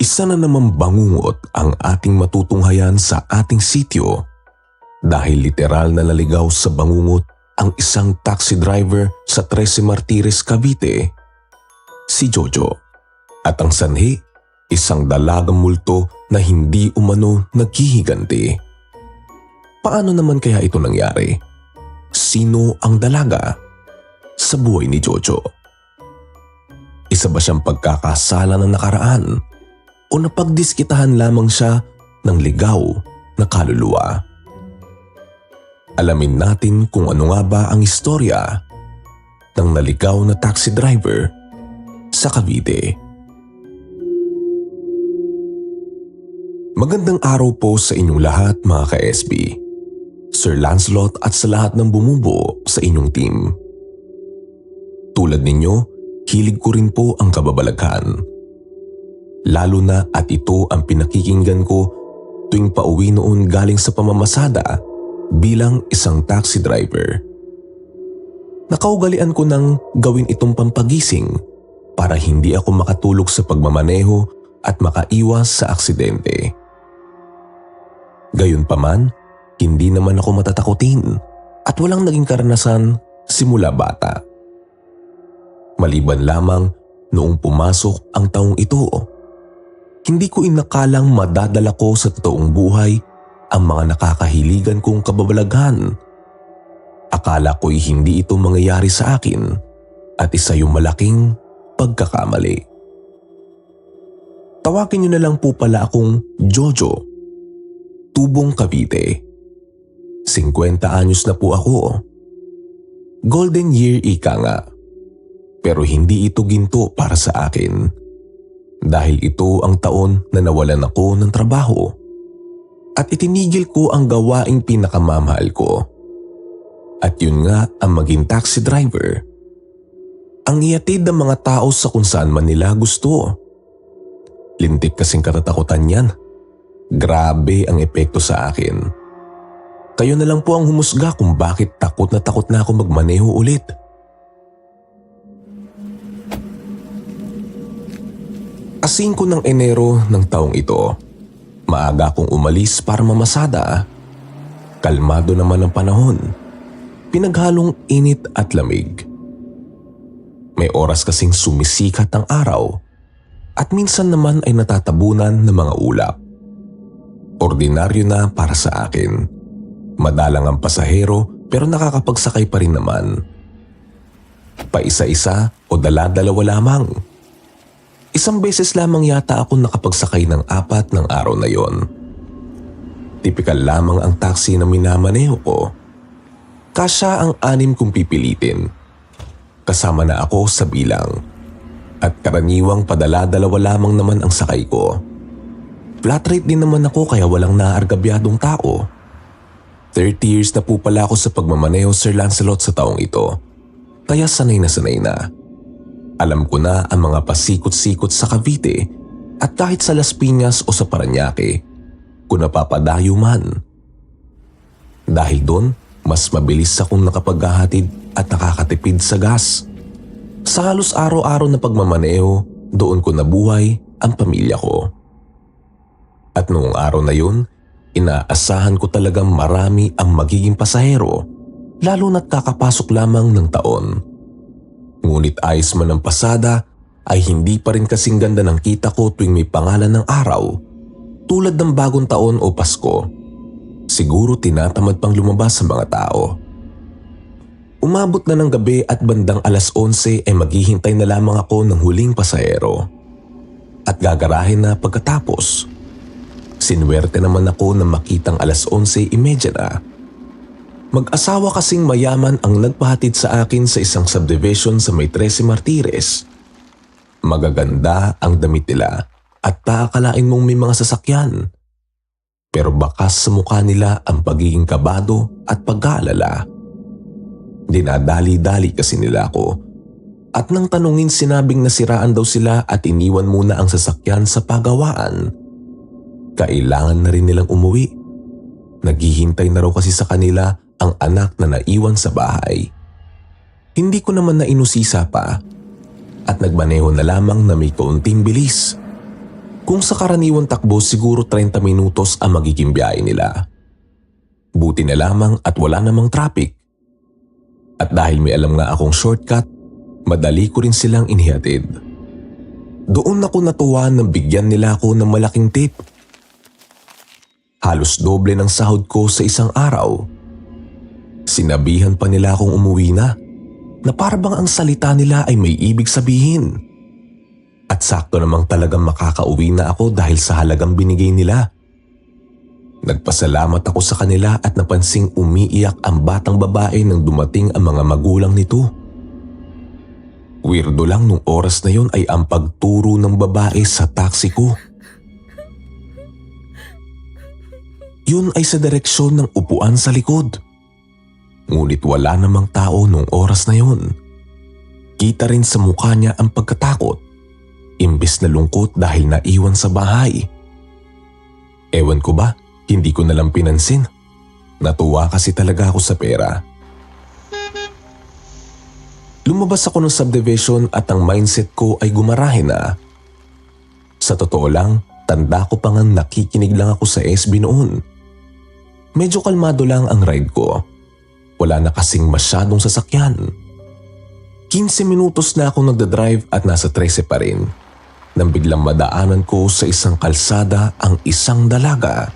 Isa na naman bangungot ang ating matutunghayan sa ating sityo dahil literal na naligaw sa bangungot ang isang taxi driver sa 13 Martires, Cavite, si Jojo. At ang sanhi, isang dalagang multo na hindi umano naghihiganti. Paano naman kaya ito nangyari? Sino ang dalaga sa buhay ni Jojo? Isa ba siyang pagkakasala ng nakaraan o napagdiskitahan lamang siya ng ligaw na kaluluwa? Alamin natin kung ano nga ba ang istorya ng naligaw na taxi driver sa Cavite. Magandang araw po sa inyong lahat mga ka-SB, Sir Lancelot at sa lahat ng bumubuo sa inyong team. Tulad ninyo, hilig ko rin po ang kababalaghan. Lalo na at ito ang pinakikinggan ko tuwing pauwi noon galing sa pamamasada bilang isang taxi driver. Nakaugalian ko nang gawin itong pampagising para hindi ako makatulog sa pagmamaneho at makaiwas sa aksidente. Gayunpaman, hindi naman ako matatakutin at walang naging karanasan simula bata. Maliban lamang noong pumasok ang taong ito, hindi ko inakalang madadala ko sa totoong buhay ang mga nakakahiligan kong kababalaghan. Akala ko'y hindi ito mangyayari sa akin at isa yung malaking pagkakamali. Tawagin niyo na lang po pala akong Jojo, Tubong Cavite. 50 anyos na po ako. Golden year ika nga. Pero hindi ito ginto para sa akin. Dahil ito ang taon na nawalan ako ng trabaho at itinigil ko ang gawaing pinakamamahal ko. At yun nga ang maging taxi driver. Ang ihatid ng mga tao sa kung saan man nila gusto. Lintik kasing katatakutan yan. Grabe ang epekto sa akin. Kayo na lang po ang humusga kung bakit takot na ako magmaneho ulit. Asing ko ng Enero ng taong ito, maaga akong umalis para mamasada. Kalmado naman ang panahon, pinaghalong init at lamig. May oras kasing sumisikat ang araw at minsan naman ay natatabunan ng mga ulap. Ordinaryo na para sa akin. Madalang ang pasahero pero nakakapagsakay pa rin naman. Paisa-isa o dala-dalawa lamang. Isang beses lamang yata ako nakapagsakay ng 4 ng araw na yon. Tipikal lamang ang taxi na minamaneho ko. Kasya ang 6 kung pipilitin. Kasama na ako sa bilang. At karaniwang padala-dalawa lamang naman ang sakay ko. Flat rate din naman ako kaya walang naaargabyadong tao. 30 years na po pala ako sa pagmamaneho, Sir Lancelot, sa taong ito. Kaya sanay na. Alam ko na ang mga pasikot-sikot sa Cavite at kahit sa Las Piñas o sa Parañaque, kung napapadayo man. Dahil doon, mas mabilis akong nakapaghahatid at nakakatipid sa gas. Sa halos araw-araw na pagmamaneho, doon ko nabuhay ang pamilya ko. At noong araw na yun, inaasahan ko talagang marami ang magiging pasahero, lalo na't kakapasok lamang ng taon. Ngunit ayos man ang pasada ay hindi pa rin kasing ganda ng kita ko tuwing may pangalan ng araw, tulad ng bagong taon o Pasko. Siguro tinatamad pang lumabas sa mga tao. Umabot na ng gabi at bandang alas 11 ay maghihintay na lamang ako ng huling pasahero. At gagarahin na pagkatapos. Sinuwerte naman ako na makitang alas 11:30 na. Mag-asawa kasing mayaman ang nagpahatid sa akin sa isang subdivision sa may 13 Martires. Magaganda ang damit nila at paakalain mong may mga sasakyan. Pero bakas sa mukha nila ang pagiging kabado at pag-aalala. Dinadali-dali kasi nila ako. At nang tanungin sinabing nasiraan daw sila at iniwan muna ang sasakyan sa pagawaan. Kailangan na rin nilang umuwi. Naghihintay na raw kasi sa kanila ang anak na naiwan sa bahay. Hindi ko naman na inusisa pa at nagmaneho na lamang na may kaunting bilis. Kung sa karaniwang takbo siguro 30 minutos ang magiging biyahe nila. Buti na lamang at wala namang traffic. At dahil may alam nga akong shortcut, madali ko rin silang inihatid. Doon ako natuwa nang bigyan nila ako ng malaking tip. Halos doble ng sahod ko sa isang araw. Sinabihan pa nila akong umuwi na para bang ang salita nila ay may ibig sabihin. At sakto namang talagang makakauwi na ako dahil sa halagang binigay nila. Nagpasalamat ako sa kanila at napansing umiiyak ang batang babae nang dumating ang mga magulang nito. Weirdo lang nung oras na yon ay ang pagturo ng babae sa taxi ko. Yun ay sa direksyon ng upuan sa likod. Ngunit wala namang tao nung oras na yon. Kita rin sa mukha niya ang pagkatakot, imbes na lungkot dahil naiwan sa bahay. Ewan ko ba, hindi ko nalang pinansin. Natuwa kasi talaga ako sa pera. Lumabas ako ng subdivision at ang mindset ko ay gumarahe na. Sa totoo lang, tanda ko pa nga nakikinig lang ako sa SB noon. Medyo kalmado lang ang ride ko. Wala na kasing masyadong sasakyan. 15 minutos na ako nagdadrive at nasa 13 pa rin. Nang biglang madaanan ko sa isang kalsada ang isang dalaga.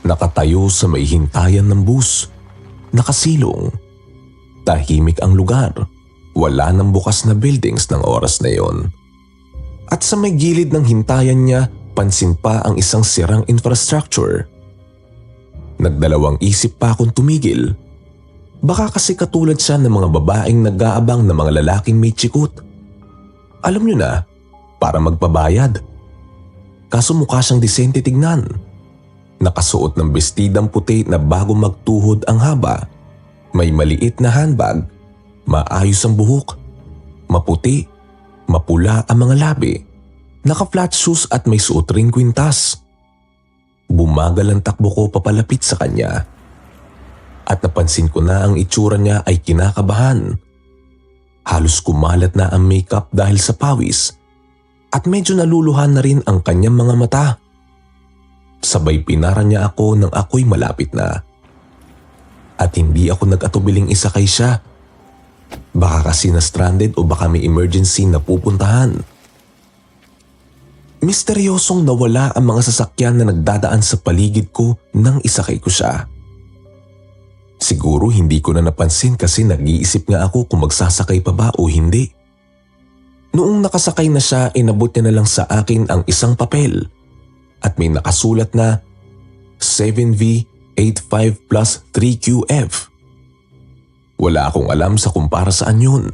Nakatayo sa may hintayan ng bus. Nakasilong. Tahimik ang lugar. Wala nang bukas na buildings ng oras na yon. At sa may gilid ng hintayan niya, pansin pa ang isang sirang infrastructure. Nagdalawang isip pa akong tumigil. Baka kasi katulad siya ng mga babaeng nag-aabang na mga lalaking may tsikot. Alam niyo na, para magpabayad. Kaso mukha siyang disente tignan. Nakasuot ng bestidang puti na bago magtuhod ang haba. May maliit na handbag, maayos ang buhok, maputi, mapula ang mga labi, naka-flat shoes at may suot ring kwintas. Bumagal ang takbo ko papalapit sa kanya. At napansin ko na ang itsura niya ay kinakabahan. Halos kumalat na ang makeup dahil sa pawis at medyo naluluhan na rin ang kanyang mga mata. Sabay pinara niya ako nang ako'y malapit na. At hindi ako nag-atubiling isakay siya. Baka kasi na-stranded o baka may emergency na pupuntahan. Misteryosong nawala ang mga sasakyan na nagdadaan sa paligid ko nang isakay ko siya. Siguro hindi ko na napansin kasi nag-iisip nga ako kung magsasakay pa ba o hindi. Noong nakasakay na siya, inabot niya na lang sa akin ang isang papel at may nakasulat na 7V85 plus 3QF. Wala akong alam sa kung para saan yun.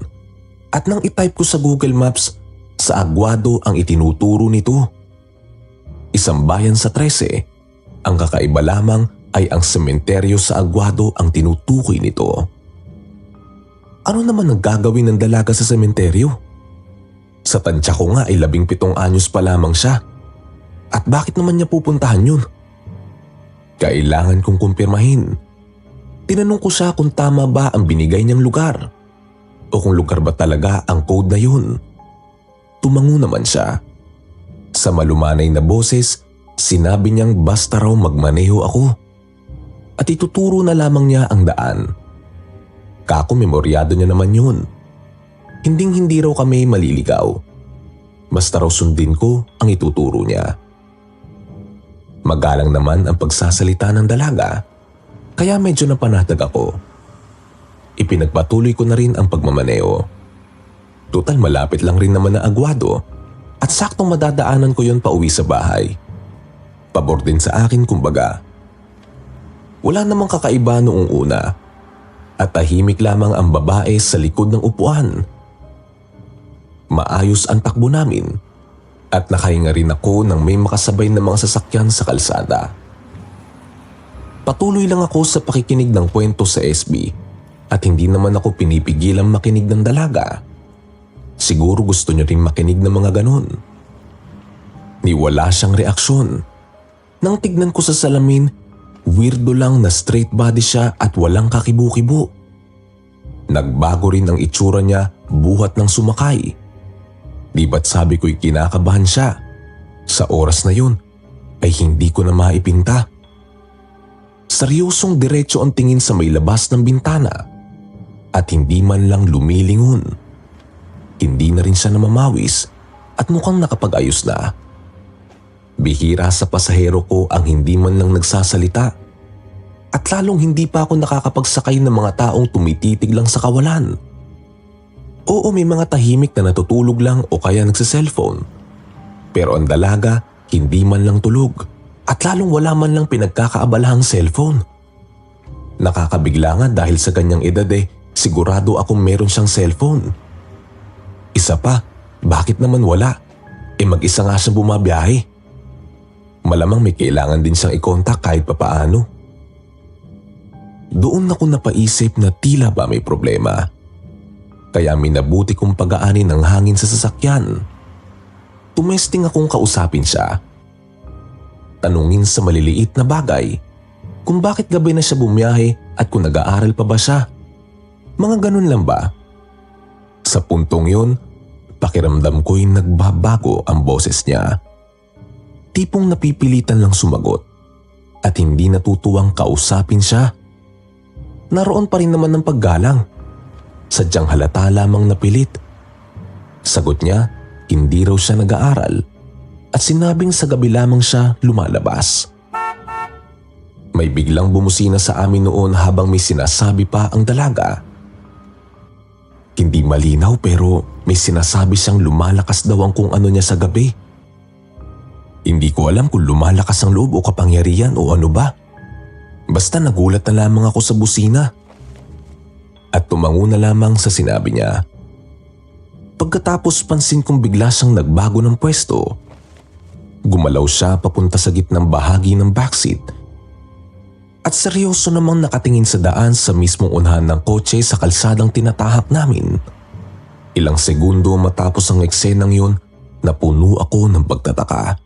At nang itype ko sa Google Maps, sa Aguado ang itinuturo nito. Isang bayan sa 13. Ang kakaiba lamang ay ang sementeryo sa Aguado ang tinutukoy nito. Ano naman ang gagawin ng dalaga sa sementeryo? Sa tansya ko nga ay 17 anyos pa lamang siya. At bakit naman niya pupuntahan yun? Kailangan kong kumpirmahin. Tinanong ko siya kung tama ba ang binigay niyang lugar o kung lugar ba talaga ang code na yun. Tumango naman siya. Sa malumanay na boses, sinabi niyang basta raw magmaneho ako at ituturo na lamang niya ang daan. Kako memoryado niya naman yun. Hinding-hindi raw kami maliligaw. Basta raw sundin ko ang ituturo niya. Magalang naman ang pagsasalita ng dalaga, kaya medyo napanatag ako. Ipinagpatuloy ko na rin ang pagmamaneho. Total malapit lang rin naman na Aguado at saktong madadaanan ko yon pauwi sa bahay. Pabor din sa akin kumbaga. Wala namang kakaiba noong una at tahimik lamang ang babae sa likod ng upuan. Maayos ang takbo namin at nakahinga rin ako nang may makasabay na mga sasakyan sa kalsada. Patuloy lang ako sa pakikinig ng kwento sa SB at hindi naman ako pinipigilang makinig ng dalaga. Siguro gusto niya rin makinig ng mga ganon. Niwala siyang reaksyon. Nang tignan ko sa salamin, weirdo lang na straight body siya at walang kakibu-kibu. Nagbago rin ang itsura niya buhat ng sumakay. Di ba't sabi ko'y kinakabahan siya? Sa oras na yun ay hindi ko na maipinta. Seryosong diretso ang tingin sa may labas ng bintana at hindi man lang lumilingon. Hindi na rin siya namamawis at mukhang nakapag-ayos na. Bihira sa pasahero ko ang hindi man lang nagsasalita at lalong hindi pa ako nakakapagsakay ng mga taong tumititig lang sa kawalan. Oo, may mga tahimik na natutulog lang o kaya nagsa-cellphone. Pero ang dalaga, hindi man lang tulog at lalong wala man lang pinagkakaabalahang cellphone. Nakakabigla nga dahil sa kanyang edad sigurado akong meron siyang cellphone. Isa pa, bakit naman wala? Mag-isa nga siyang bumabiyahe. Malamang may kailangan din siyang i-contact kahit papaano. Doon ako napaisip na tila ba may problema. Kaya minabuti kong pag-aanin ng hangin sa sasakyan. Tumesting akong kausapin siya. Tanungin sa maliliit na bagay kung bakit gabi na siya bumiyahe at kung nag-aaral pa ba siya. Mga ganun lang ba? Sa puntong yun, pakiramdam ko'y nagbabago ang boses niya. Tipong napipilitan lang sumagot at hindi natutuwang kausapin siya. Naroon pa rin naman ng paggalang. Sadyang halata lamang napilit. Sagot niya, hindi raw siya nag-aaral at sinabing sa gabi lamang siya lumalabas. May biglang bumusina sa amin noon habang may sinasabi pa ang dalaga. Hindi malinaw pero may sinasabi siyang lumalakas daw ang kung ano niya sa gabi. Hindi ko alam kung lumalakas ang loob o kapangyarihan o ano ba. Basta nagulat na lamang ako sa busina. At tumango na lamang sa sinabi niya. Pagkatapos pansin kong bigla siyang nagbago ng pwesto. Gumalaw siya papunta sa gitnang bahagi ng backseat. At seryoso namang nakatingin sa daan sa mismong unahan ng kotse sa kalsadang tinatahak namin. Ilang segundo matapos ang eksenang yun, napuno ako ng pagtataka.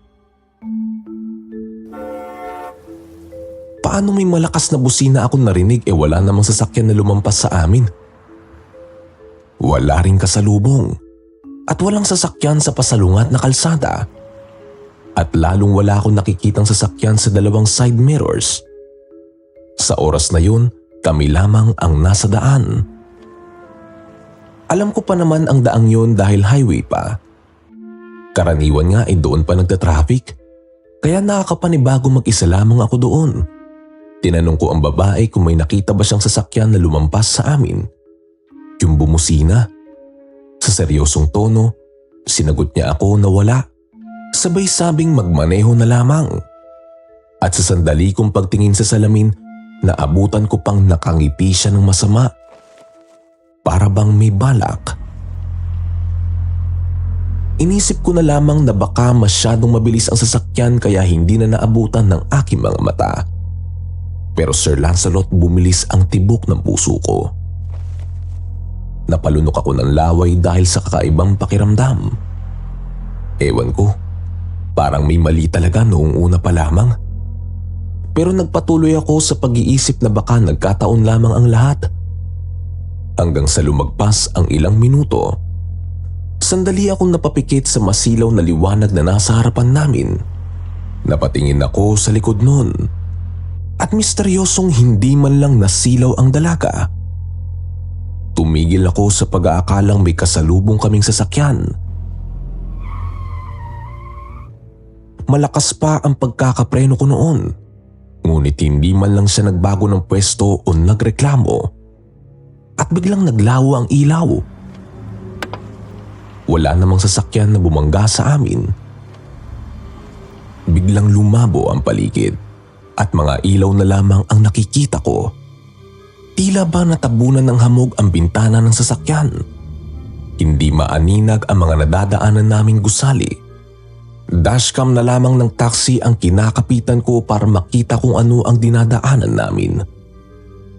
Paano may malakas na busina akong narinig wala namang sasakyan na lumampas sa amin? Wala ring kasalubong at walang sasakyan sa pasalungat na kalsada. At lalong wala akong nakikitang sasakyan sa dalawang side mirrors. Sa oras na yun, kami lamang ang nasa daan. Alam ko pa naman ang daang yun dahil highway pa. Karaniwan nga doon pa nagta-traffic, kaya nakakapanibago mag-isa lamang ako doon. Tinanong ko ang babae kung may nakita ba siyang sasakyan na lumampas sa amin. Yung bumusina. Sa seryosong tono, sinagot niya ako na wala. Sabay sabing magmaneho na lamang. At sa sandali kong pagtingin sa salamin, naabutan ko pang nakangiti siya ng masama. Para bang may balak. Inisip ko na lamang na baka masyadong mabilis ang sasakyan kaya hindi na naabutan ng aking mga mata. Pero Sir Lancelot, bumilis ang tibok ng puso ko. Napalunok ako ng laway dahil sa kakaibang pakiramdam. Ewan ko, parang may mali talaga noong una pa lamang. Pero nagpatuloy ako sa pag-iisip na baka nagkataon lamang ang lahat. Hanggang sa lumagpas ang ilang minuto, sandali akong napapikit sa masilaw na liwanag na nasa harapan namin. Napatingin ako sa likod nun. At misteryosong hindi man lang nasilaw ang dalaga. Tumigil ako sa pag-aakalang may kasalubong kaming sasakyan. Malakas pa ang pagkakapreno ko noon. Ngunit hindi man lang siya nagbago ng pwesto o nagreklamo. At biglang naglaho ang ilaw. Wala namang sasakyan na bumangga sa amin. Biglang lumabo ang paligid. At mga ilaw na lamang ang nakikita ko. Tila ba natabunan ng hamog ang bintana ng sasakyan. Hindi maaninag ang mga nadadaanan naming gusali. Dashcam na lamang ng taxi ang kinakapitan ko para makita kung ano ang dinadaanan namin.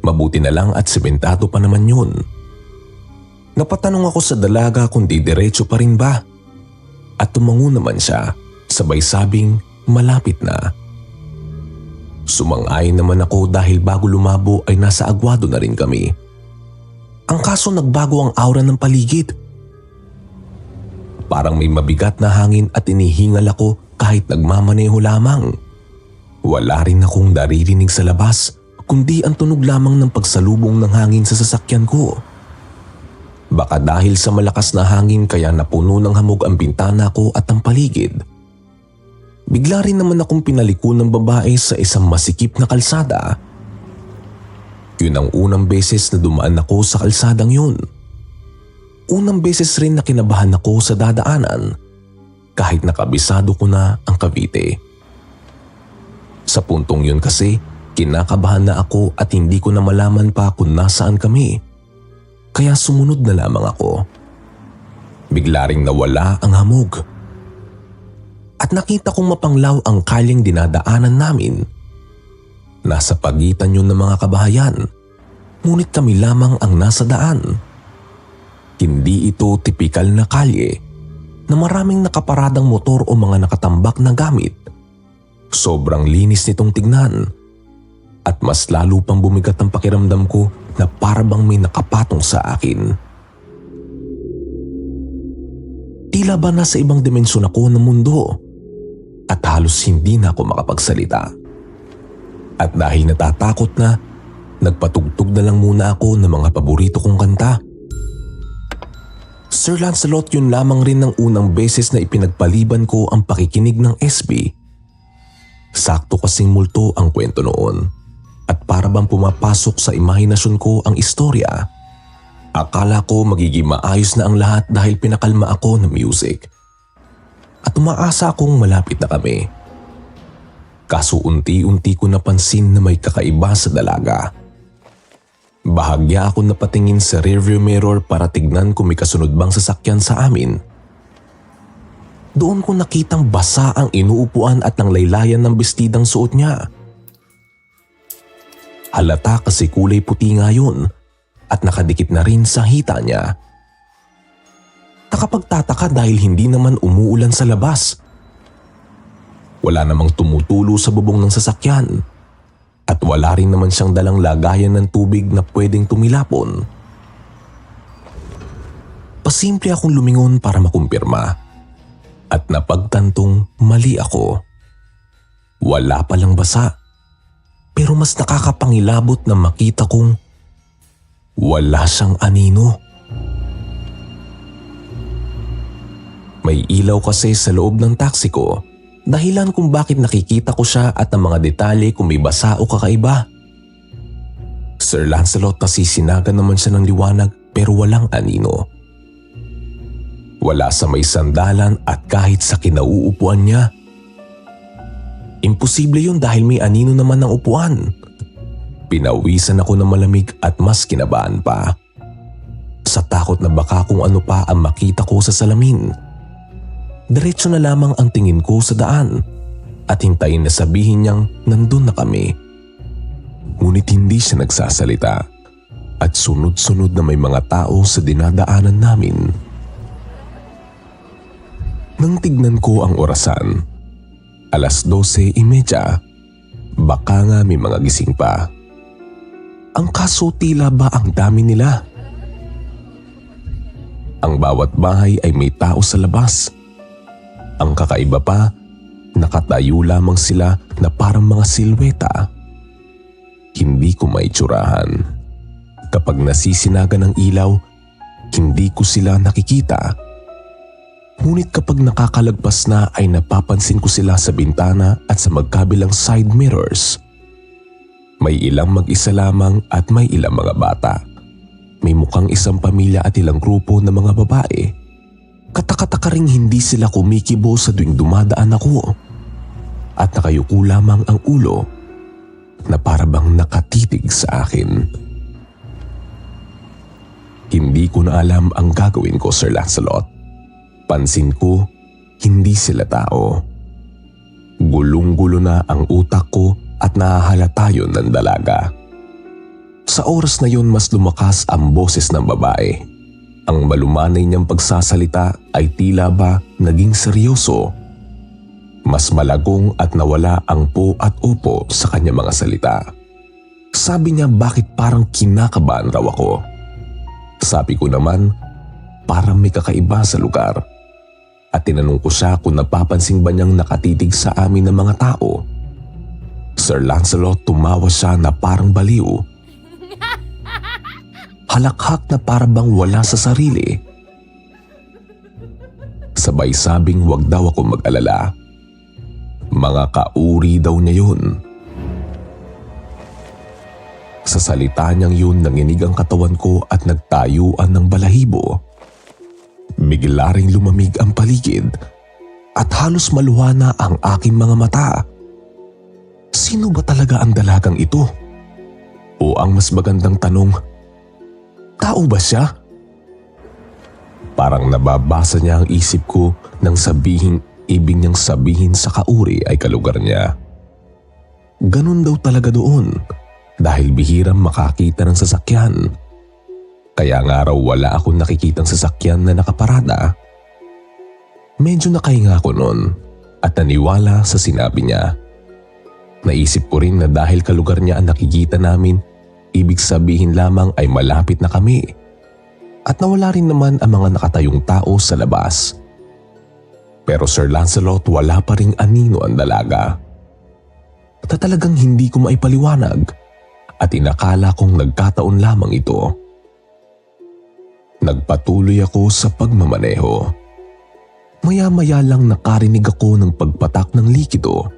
Mabuti na lang at sementado pa naman yun. Napatanong ako sa dalaga kung didiretso pa rin ba. At tumango naman siya, sabay sabing malapit na. Sumang-ayon naman ako dahil bago lumabo ay nasa agwado na rin kami. Ang kaso nagbago ang aura ng paligid. Parang may mabigat na hangin at inihingal ako kahit nagmamaneho lamang. Wala rin akong naririnig sa labas kundi ang tunog lamang ng pagsalubong ng hangin sa sasakyan ko. Baka dahil sa malakas na hangin kaya napuno ng hamog ang bintana ko at ang paligid. Bigla rin naman akong pinaliko ng babae sa isang masikip na kalsada. Yun ang unang beses na dumaan ako sa kalsadang yun. Unang beses rin na kinabahan ako sa dadaanan kahit nakabisado ko na ang Cavite. Sa puntong yun kasi, kinakabahan na ako at hindi ko na malaman pa kung nasaan kami. Kaya sumunod na lamang ako. Bigla ring nawala ang hamog. At nakita kong mapanglaw ang kalyeng dinadaanan namin. Nasa pagitan yun ng mga kabahayan, ngunit kami lamang ang nasa daan. Hindi ito tipikal na kalye na maraming nakaparadang motor o mga nakatambak na gamit. Sobrang linis nitong tignan at mas lalo pang bumigat ang pakiramdam ko na parabang may nakapatong sa akin. Tila ba nasa ibang dimensyon ako ng mundo at halos hindi na ako makapagsalita. At dahil natatakot na, nagpatugtog na lang muna ako ng mga paborito kong kanta. Sir Lancelot, yun lamang rin ng unang beses na ipinagpaliban ko ang pakikinig ng SB. Sakto kasing multo ang kwento noon at para bang pumapasok sa imahinasyon ko ang istorya. Akala ko magiging maayos na ang lahat dahil pinakalma ako ng music. At umaasa akong malapit na kami. Kaso unti-unti ko napansin na may kakaiba sa dalaga. Bahagya ako napatingin sa rearview mirror para tignan kung may kasunod bang sasakyan sa amin. Doon ko nakitang basa ang inuupuan at ang laylayan ng bestidang suot niya. Halata kasi kulay puti nga yun at nakadikit na rin sa hita niya. Nakapagtataka dahil hindi naman umuulan sa labas. Wala namang tumutulo sa bubong ng sasakyan at wala rin naman siyang dalang lagayan ng tubig na pwedeng tumilapon. Pasimple akong lumingon para makumpirma. At napagtantong mali ako. Wala palang basa. Pero mas nakakapangilabot na makita kong wala siyang anino. May ilaw kasi sa loob ng taxi ko, dahilan kung bakit nakikita ko siya at ang mga detalye kung may basa o kakaiba. Sir Lancelot, nasisinagan naman siya ng liwanag pero walang anino. Wala sa may sandalan at kahit sa kinauupuan niya. Imposible yun dahil may anino naman ng upuan. Pinawisan ako ng malamig at mas kinabahan pa. Sa takot na baka kung ano pa ang makita ko sa salamin. Diretso na lamang ang tingin ko sa daan at hintayin na sabihin niyang nandun na kami. Ngunit hindi siya nagsasalita at sunod-sunod na may mga tao sa dinadaanan namin. Nang tignan ko ang orasan, 12:30, baka nga may mga gising pa. Ang kaso tila ba ang dami nila? Ang bawat bahay ay may tao sa labas. Ang kakaiba pa, nakatayo lamang sila na parang mga silweta. Hindi ko maitsurahan. Kapag nasisinagan ng ilaw, hindi ko sila nakikita. Ngunit kapag nakakalagpas na ay napapansin ko sila sa bintana at sa magkabilang side mirrors. May ilang mag-isa lamang at may ilang mga bata. May mukhang isang pamilya at ilang grupo ng mga babae. Katakataka ring hindi sila kumikibo sa tuwing dumadaan ako. At nakayuko lamang ang ulo na parabang nakatitig sa akin. Hindi ko na alam ang gagawin ko, Sir Lancelot. Pansin ko, hindi sila tao. Gulong-gulo na ang utak ko at nahahalata yun ng dalaga. Sa oras na yun mas lumakas ang boses ng babae. Ang malumanay niyang pagsasalita ay tila ba naging seryoso. Mas malagong at nawala ang po at opo sa kanyang mga salita. Sabi niya bakit parang kinakabahan raw ako. Sabi ko naman parang may kakaiba sa lugar. at tinanong ko siya kung napapansin ba niyang nakatitig sa amin ng mga tao. Sir Lancelot, tumawa siya na parang baliw. Halakhak na para bang wala sa sarili. Sabay sabing wag daw ako mag-alala. Mga kauri daw niya yun. Sa salita niyang yun, nanginig ang katawan ko at nagtayuan ng balahibo. Bigla ring lumamig ang paligid at halos maluha na ang aking mga mata. Sino ba talaga ang dalagang ito? O ang mas magandang tanong, tao ba siya? Parang nababasa niya ang isip ko nang ibig niyang sabihin sa kauri ay kalugar niya. Ganun daw talaga doon dahil bihirang makakita ng sasakyan. Kaya nga raw wala akong nakikitang sasakyan na nakaparada. Medyo nakahinga ako noon at naniwala sa sinabi niya. Naisip ko rin na dahil kalugar niya ang nakikita namin, ibig sabihin lamang ay malapit na kami. At nawala rin naman ang mga nakatayong tao sa labas. Pero Sir Lancelot, wala pa ring anino ang dalaga. At talagang hindi ko maipaliwanag at inakala kong nagkataon lamang ito. Nagpatuloy ako sa pagmamaneho. Maya-maya lang nakarinig ako ng pagpatak ng likido.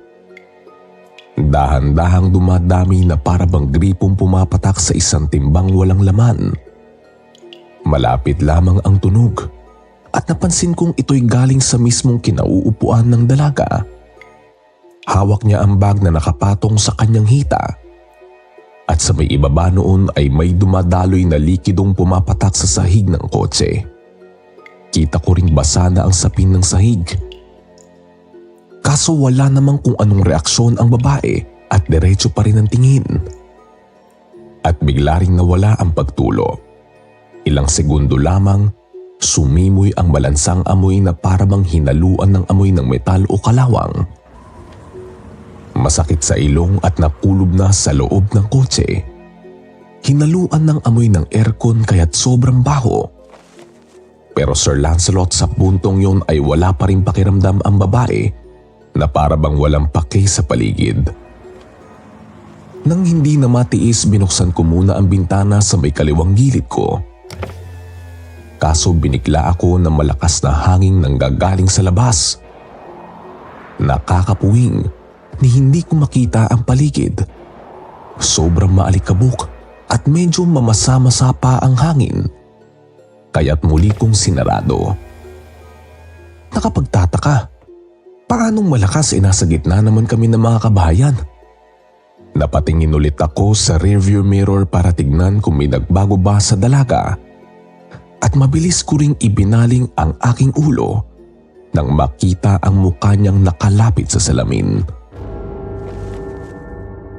Dahan-dahang dumadami na para bang gripong pumapatak sa isang timbang walang laman. Malapit lamang ang tunog at napansin kong ito'y galing sa mismong kinauupuan ng dalaga. Hawak niya ang bag na nakapatong sa kanyang hita at sa may ibaba noon ay may dumadaloy na likidong pumapatak sa sahig ng kotse. Kita ko ring basa na ang sapin ng sahig. Kaso wala namang kung anong reaksyon ang babae at diretso pa rin ang tingin. At bigla ring nawala ang pagtulo. Ilang segundo lamang, sumimoy ang malansang amoy na parabang hinaluan ng amoy ng metal o kalawang. Masakit sa ilong at nakulob na sa loob ng kotse. Hinaluan ng amoy ng aircon kaya't sobrang baho. Pero Sir Lancelot, sa puntong yon ay wala pa rin pakiramdam ang babae na parabang walang pake sa paligid. Nang hindi na matiis, binuksan ko muna ang bintana sa may kaliwang gilid ko. Kaso binikla ako ng malakas na hangin nanggagaling sa labas. Nakakapuwing ni hindi ko makita ang paligid. Sobrang maalikabok at medyo mamasa-masa pa ang hangin. Kaya't muli kong sinarado. Nakapagtataka. Paanong malakas nasa gitna naman kami ng mga kabahayan? Napatingin ulit ako sa rearview mirror para tignan kung may nagbago ba sa dalaga. At mabilis ko ring ibinaling ang aking ulo nang makita ang mukha niyang nakalapit sa salamin.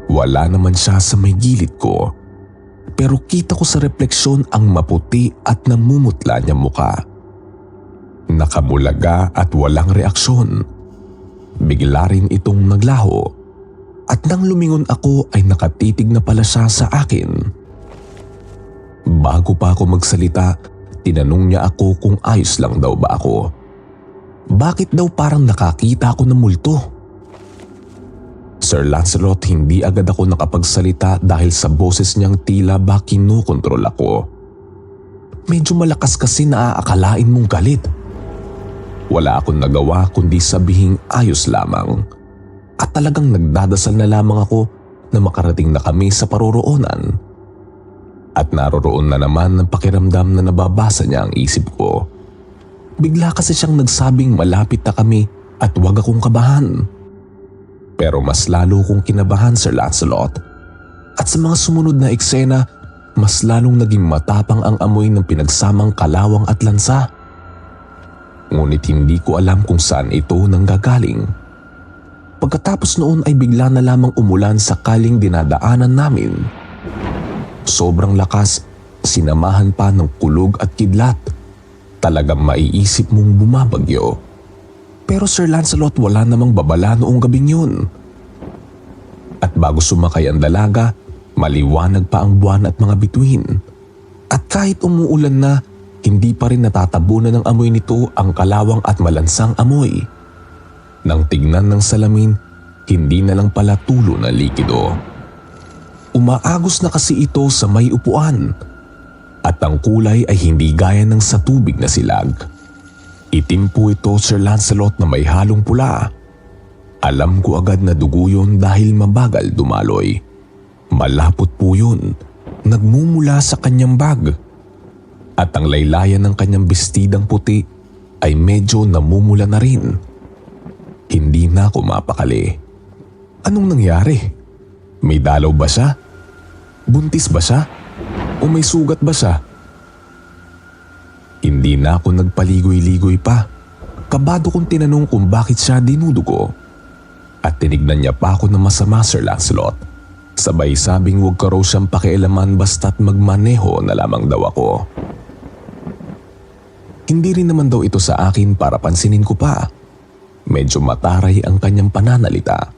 Wala naman siya sa may gilid ko, pero kita ko sa refleksyon ang maputi at namumutla niyang mukha. Nakabulaga at walang reaksyon. Bigla rin itong naglaho at nang lumingon ako ay nakatitig na pala siya sa akin. Bago pa ako magsalita, tinanong niya ako kung ayos lang daw ba ako. Bakit daw parang nakakita ako ng multo? Sir Lancelot, hindi agad ako nakapagsalita dahil sa boses niyang tila ba kinukontrol ako. Medyo malakas kasi naaakalain mong galit. Wala akong nagawa kundi sabihing ayos lamang. At talagang nagdadasal na lamang ako na makarating na kami sa paroroonan. At naroroon na naman ng pakiramdam na nababasa niya ang isip ko. Bigla kasi siyang nagsabing malapit na kami at huwag akong kabahan. Pero mas lalo kong kinabahan, Sir Lancelot. At sa mga sumunod na eksena, mas lalong naging matapang ang amoy ng pinagsamang kalawang at lansa. Ngunit hindi ko alam kung saan ito nanggagaling. Pagkatapos noon ay bigla na lamang umulan sa kaling dinadaanan namin. Sobrang lakas, sinamahan pa ng kulog at kidlat. Talagang maiisip mong bumabagyo. Pero Sir Lancelot, wala namang babala noong gabing yun. At bago sumakay ang dalaga, maliwanag pa ang buwan at mga bituin. At kahit umuulan na, hindi pa rin natatabunan ng amoy nito ang kalawang at malansang amoy. Nang tignan ng salamin, hindi na lang pala tulo na likido. Umaagos na kasi ito sa may upuan at ang kulay ay hindi gaya ng sa tubig na silag. Itim po ito, Sir Lancelot, na may halong pula. Alam ko agad na dugo yun dahil mabagal dumaloy. Malapot po yun, nagmumula sa kanyang bag. At ang laylayan ng kanyang bestidang puti ay medyo namumula na rin. Hindi na ako mapakali. Anong nangyari? May dalaw ba siya? Buntis ba siya? O may sugat ba siya? Hindi na ako nagpaligoy-ligoy pa. Kabado kong tinanong kung bakit siya dinudugo. At tinignan niya pa ako ng masama, Sir Lancelot. Sabay sabing huwag ka raw siyang pakialaman basta't magmaneho na lamang daw ako. Hindi rin naman daw ito sa akin para pansinin ko pa. Medyo mataray ang kanyang pananalita.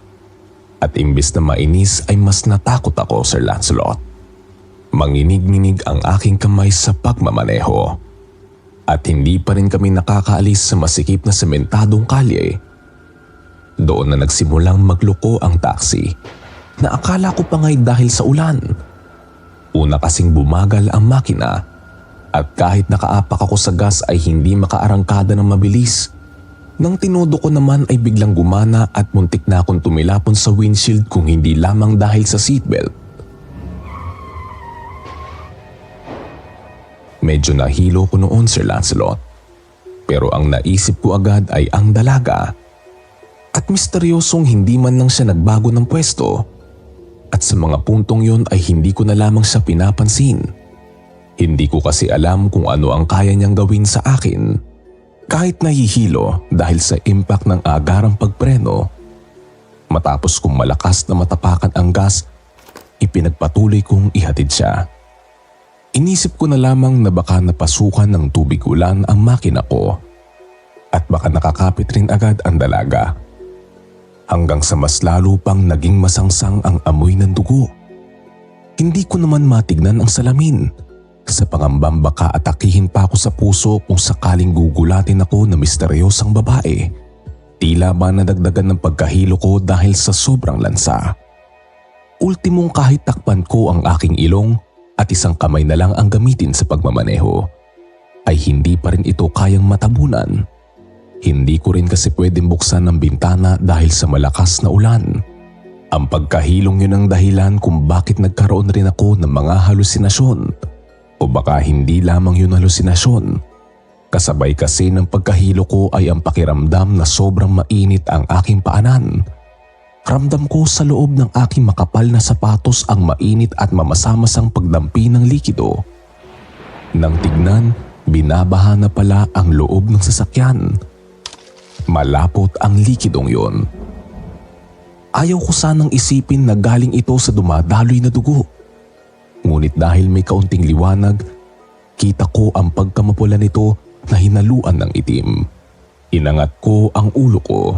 At imbis na mainis ay mas natakot ako, Sir Lancelot. Manginig-nginig ang aking kamay sa pagmamaneho. At hindi pa rin kami nakakaalis sa masikip na sementadong kalye. Doon na nagsimulang magloko ang taxi, na akala ko pa nga'y dahil sa ulan. Una kasing bumagal ang makina, at kahit nakaapak ako sa gas ay hindi makaarangkada ng mabilis. Nang tinodo ko naman ay biglang gumana at muntik na akong tumilapon sa windshield kung hindi lamang dahil sa seatbelt. Medyo nahilo ko noon, Sir Lancelot. Pero ang naisip ko agad ay ang dalaga. At misteryosong hindi man lang siya nagbago ng pwesto. At sa mga puntong yon ay hindi ko na lamang siya pinapansin. Hindi ko kasi alam kung ano ang kaya niyang gawin sa akin. Kahit nahihilo dahil sa impact ng agarang pagpreno. Matapos kong malakas na matapakan ang gas, ipinagpatuloy kong ihatid siya. Inisip ko na lamang na baka napasukan ng tubig ulan ang makina ko. At baka nakakapit rin agad ang dalaga. Hanggang sa mas lalo pang naging masangsang ang amoy ng dugo. Hindi ko naman matignan ang salamin. Sa pangambang baka atakihin pa ako sa puso kung sakaling gugulatin ako na misteryosang babae. Tila ba nadagdagan ng pagkahilo ko dahil sa sobrang lansa. Ultimong kahit takpan ko ang aking ilong at isang kamay na lang ang gamitin sa pagmamaneho, ay hindi pa rin ito kayang matabunan. Hindi ko rin kasi pwedeng buksan ng bintana dahil sa malakas na ulan. Ang pagkahilong yun ang dahilan kung bakit nagkaroon rin ako ng mga halusinasyon. O baka hindi lamang yun halusinasyon. Kasabay kasi ng pagkahilo ko ay ang pakiramdam na sobrang mainit ang aking paanan. Ramdam ko sa loob ng aking makapal na sapatos ang mainit at mamasamasang pagdampi ng likido. Nang tignan, binabaha na pala ang loob ng sasakyan. Malapot ang likidong yon. Ayaw ko sanang isipin na galing ito sa dumadaloy na dugo. Ngunit dahil may kaunting liwanag, kita ko ang pagkamapula nito na hinaluan ng itim. Inangat ko ang ulo ko.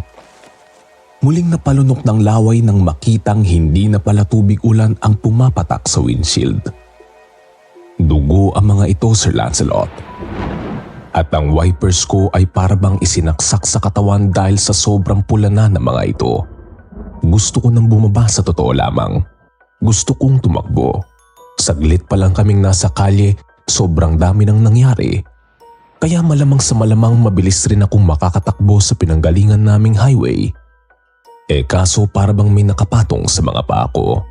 Muling napalunok ng laway nang makitang hindi na pala tubig ulan ang pumapatak sa windshield. Dugo ang mga ito, Sir Lancelot. At ang wipers ko ay parabang isinaksak sa katawan dahil sa sobrang pula na ng mga ito. Gusto ko nang bumaba, sa totoo lamang. Gusto kong tumakbo. Saglit pa lang kaming nasa kalye, sobrang dami nang nangyari. Kaya malamang sa malamang mabilis rin akong makakatakbo sa pinanggalingan naming highway. Kaso parabang may nakapatong sa mga paa ko.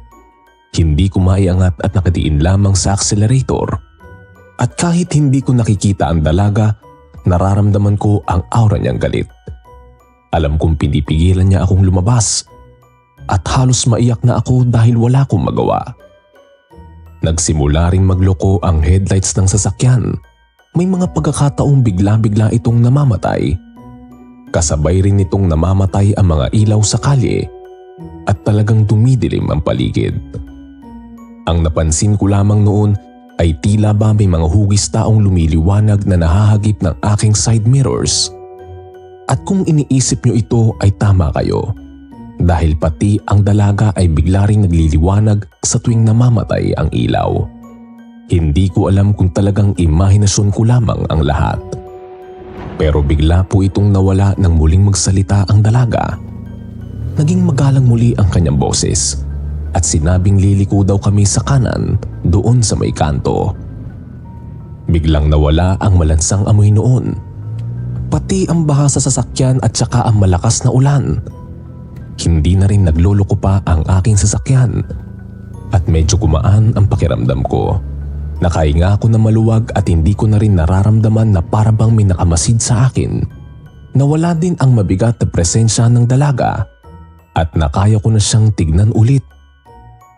Hindi ko maiangat at nakadiin lamang sa accelerator. At kahit hindi ko nakikita ang dalaga, nararamdaman ko ang aura niyang galit. Alam kong pinipigilan niya akong lumabas. At halos maiyak na ako dahil wala akong magawa. Nagsimula ring magloko ang headlights ng sasakyan. May mga pagkakataong bigla-bigla itong namamatay. Kasabay rin nitong namamatay ang mga ilaw sa kalye at talagang dumidilim ang paligid. Ang napansin ko lamang noon ay tila ba may mga hugis taong lumiliwanag na nahahagip ng aking side mirrors. At kung iniisip nyo ito ay tama kayo. Dahil pati ang dalaga ay bigla ring nagliliwanag sa tuwing namamatay ang ilaw. Hindi ko alam kung talagang imahinasyon ko lamang ang lahat. Pero bigla po itong nawala nang muling magsalita ang dalaga. Naging magalang muli ang kanyang boses at sinabing liliko daw kami sa kanan doon sa may kanto. Biglang nawala ang malansang amoy noon. Pati ang baha sa sasakyan at saka ang malakas na ulan. Hindi na rin nagloloko pa ang aking sasakyan at medyo gumaan ang pakiramdam ko. Nakahinga ako na maluwag at hindi ko na rin nararamdaman na para bang may nakamasid sa akin. Nawala din ang mabigat na presensya ng dalaga at nakaya ko na siyang tignan ulit.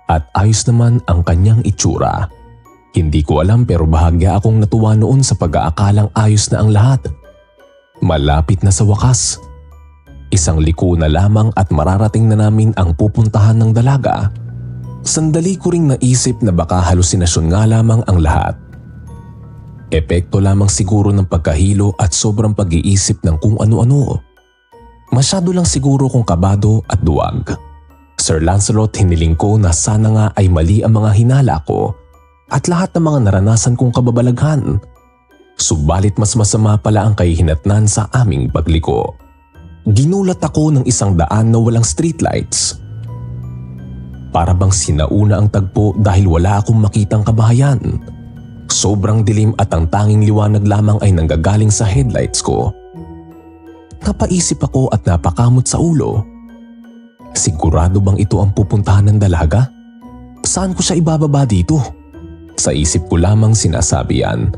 At ayos naman ang kanyang itsura. Hindi ko alam pero bahagya akong natuwa noon sa pag-aakalang ayos na ang lahat. Malapit na sa wakas. Isang liko na lamang at mararating na namin ang pupuntahan ng dalaga. Sandali ko ring naisip na baka halusinasyon nga lamang ang lahat. Epekto lamang siguro ng pagkahilo at sobrang pag-iisip ng kung ano-ano. Masyado lang siguro kong kabado at duwag. Sir Lancelot, hiniling ko na sana nga ay mali ang mga hinala ko at lahat ng mga naranasan kong kababalaghan. Subalit mas masama pala ang kahihinatnan sa aming pagliko. Ginulat ako ng isang daan na walang streetlights. Para bang sinauna ang tagpo dahil wala akong makitang kabahayan. Sobrang dilim at ang tanging liwanag lamang ay nanggagaling sa headlights ko. Napaisip ako at napakamot sa ulo. Sigurado bang ito ang pupuntahan ng dalaga? Saan ko siya ibababa dito? Sa isip ko lamang sinasabi yan.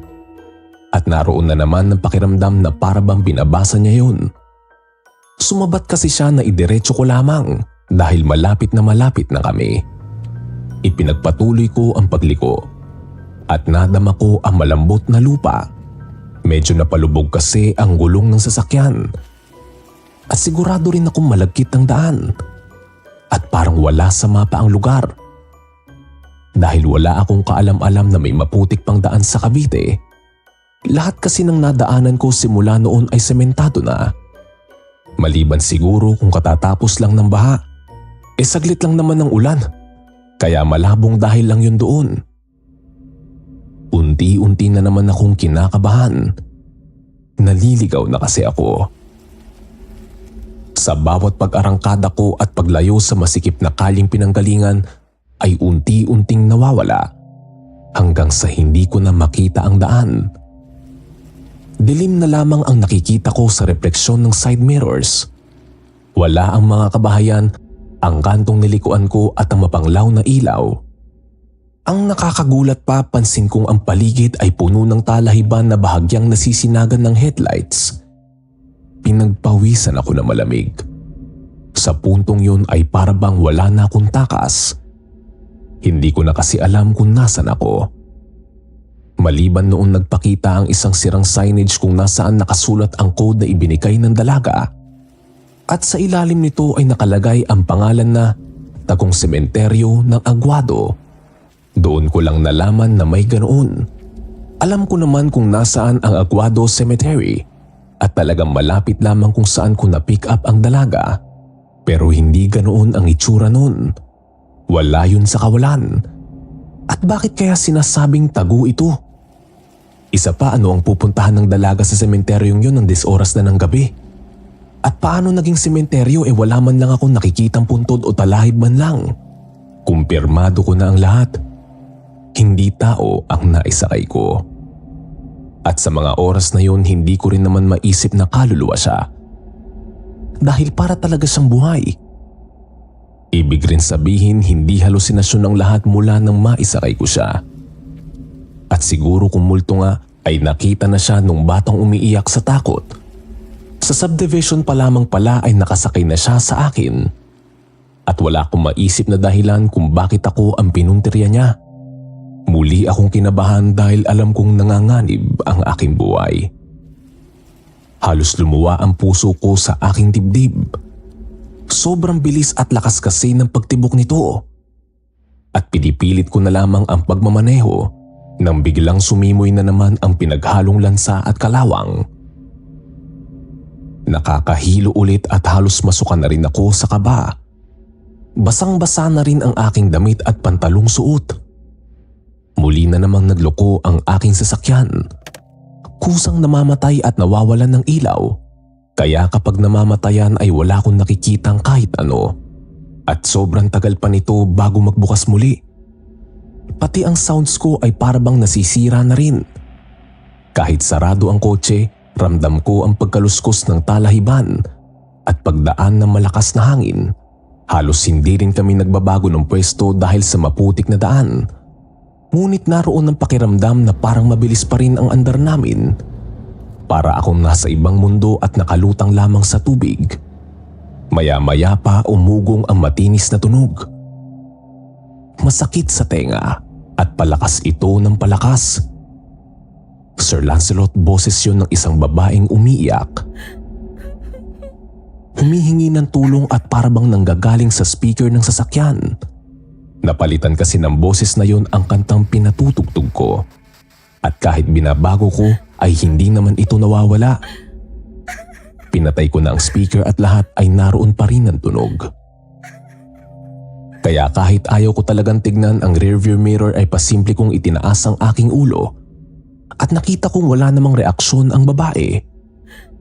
At naroon na naman ang pakiramdam na para bang binabasa niya yun. Sumabat kasi siya na idiretso ko lamang dahil malapit na kami. Ipinagpatuloy ko ang pagliko at nadama ko ang malambot na lupa. Medyo napalubog kasi ang gulong ng sasakyan at sigurado rin akong malagkit ng daan at parang wala sa mapa ang lugar. Dahil wala akong kaalam-alam na may maputik pang daan sa Cavite. Lahat kasi ng nadaanan ko simula noon ay sementado na. Maliban siguro kung katatapos lang ng baha. Saglit lang naman ng ulan. Kaya malabong dahil lang yun doon. Unti-unti na naman akong kinakabahan. Naliligaw na kasi ako. Sa bawat pag-arangkada ko at paglayo sa masikip na kaling pinanggalingan ay unti-unting nawawala hanggang sa hindi ko na makita ang daan. Dilim na lamang ang nakikita ko sa refleksyon ng side mirrors. Wala ang mga kabahayan, ang kantong nilikuan ko at ang mapanglaw na ilaw. Ang nakakagulat pa, pansin kong ang paligid ay puno ng talahiban na bahagyang nasisinagan ng headlights. Pinagpawisan ako na malamig. Sa puntong yun ay para bang wala na akong takas. Hindi ko na kasi alam kung nasan ako. Maliban noon nagpakita ang isang sirang signage kung nasaan nakasulat ang code na ibinigay ng dalaga. At sa ilalim nito ay nakalagay ang pangalan na Tagong Sementeryo ng Aguado. Doon ko lang nalaman na may ganoon. Alam ko naman kung nasaan ang Aguado Cemetery at talagang malapit lamang kung saan ko na-pick up ang dalaga. Pero hindi ganoon ang itsura noon. Wala yun sa kawalan. At bakit kaya sinasabing tagu ito? Isa pa, ano ang pupuntahan ng dalaga sa sementeryong yun ng 10 oras na ng gabi? At paano naging sementeryo wala man lang akong nakikitang puntod o talahib man lang? Kumpirmado ko na ang lahat. Hindi tao ang naisakay ko. At sa mga oras na yun hindi ko rin naman maisip na kaluluwa siya. Dahil para talaga siyang buhay. Ibig rin sabihin hindi halusinasyon ang lahat mula nang maisakay ko siya. At siguro kung multo nga ay nakita na siya nung batang umiiyak sa takot. Sa subdivision pa lamang pala ay nakasakay na siya sa akin. At wala akong maisip na dahilan kung bakit ako ang pinuntirya niya. Muli akong kinabahan dahil alam kong nanganganib ang aking buhay. Halos lumuwa ang puso ko sa aking dibdib. Sobrang bilis at lakas kasi ng pagtibok nito. At pinipilit ko na lamang ang pagmamaneho nang biglang sumimoy na naman ang pinaghalong lansa at kalawang. Nakakahilo ulit at halos masuka na rin ako sa kaba. Basang-basa na rin ang aking damit at pantalong suot. Muli na namang nagloko ang aking sasakyan. Kusang namamatay at nawawalan ng ilaw. Kaya kapag namamatayan ay wala akong nakikitang kahit ano. At sobrang tagal pa nito bago magbukas muli. Pati ang sounds ko ay parabang nasisira na rin. Kahit sarado ang kotse, ramdam ko ang pagkaluskos ng talahiban at pagdaan ng malakas na hangin. Halos hindi rin kami nagbabago ng pwesto dahil sa maputik na daan. Ngunit naroon ang pakiramdam na parang mabilis pa rin ang andar namin. Para akong nasa ibang mundo at nakalutang lamang sa tubig. Maya-maya pa umugong ang matinis na tunog. Masakit sa tenga at palakas ito ng palakas. Sir Lancelot, boses yun ng isang babaeng umiiyak. Humihingi ng tulong at parabang nanggagaling sa speaker ng sasakyan. Napalitan kasi ng boses na yon ang kantang pinatutugtog ko. At kahit binabago ko ay hindi naman ito nawawala. Pinatay ko na ang speaker at lahat ay naroon pa rin ang tunog. Kaya kahit ayaw ko talagang tignan ang rearview mirror ay pasimple kong itinaas ang aking ulo. At nakita kong wala namang reaksyon ang babae.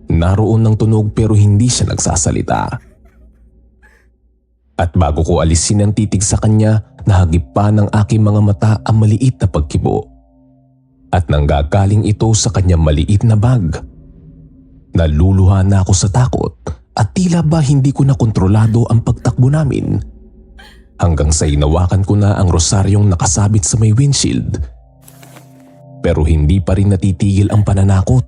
Naroon ng tunog pero hindi siya nagsasalita. At bago ko alisin ang titig sa kanya, nahagip pa ng aking mga mata ang maliit na pagkibo. At nanggagaling ito sa kanyang maliit na bag. Naluluha na ako sa takot at tila ba hindi ko na kontrolado ang pagtakbo namin. Hanggang sa inawakan ko na ang rosaryong nakasabit sa may windshield. Pero hindi pa rin natitigil ang pananakot.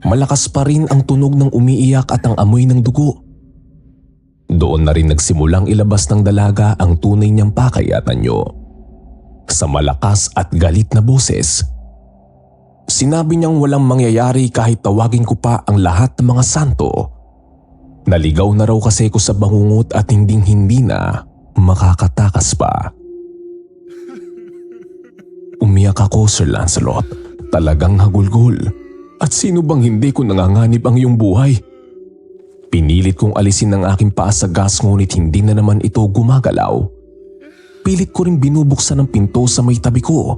Malakas pa rin ang tunog ng umiiyak at ang amoy ng dugo. Doon na rin nagsimulang ilabas ng dalaga ang tunay niyang pakay at anyo. Sa malakas at galit na boses. Sinabi niyang walang mangyayari kahit tawagin ko pa ang lahat ng mga santo. Naligaw na raw kasi ko sa bangungot at hinding-hindi na makakatakas pa. Umiyak ako, Sir Lancelot. Talagang hagulgol. At sino bang hindi ko nanganganib ang iyong buhay? Pinilit kong alisin ang aking paa sa gas ngunit hindi na naman ito gumagalaw. Pilit ko rin binubuksan ang pinto sa may tabi ko.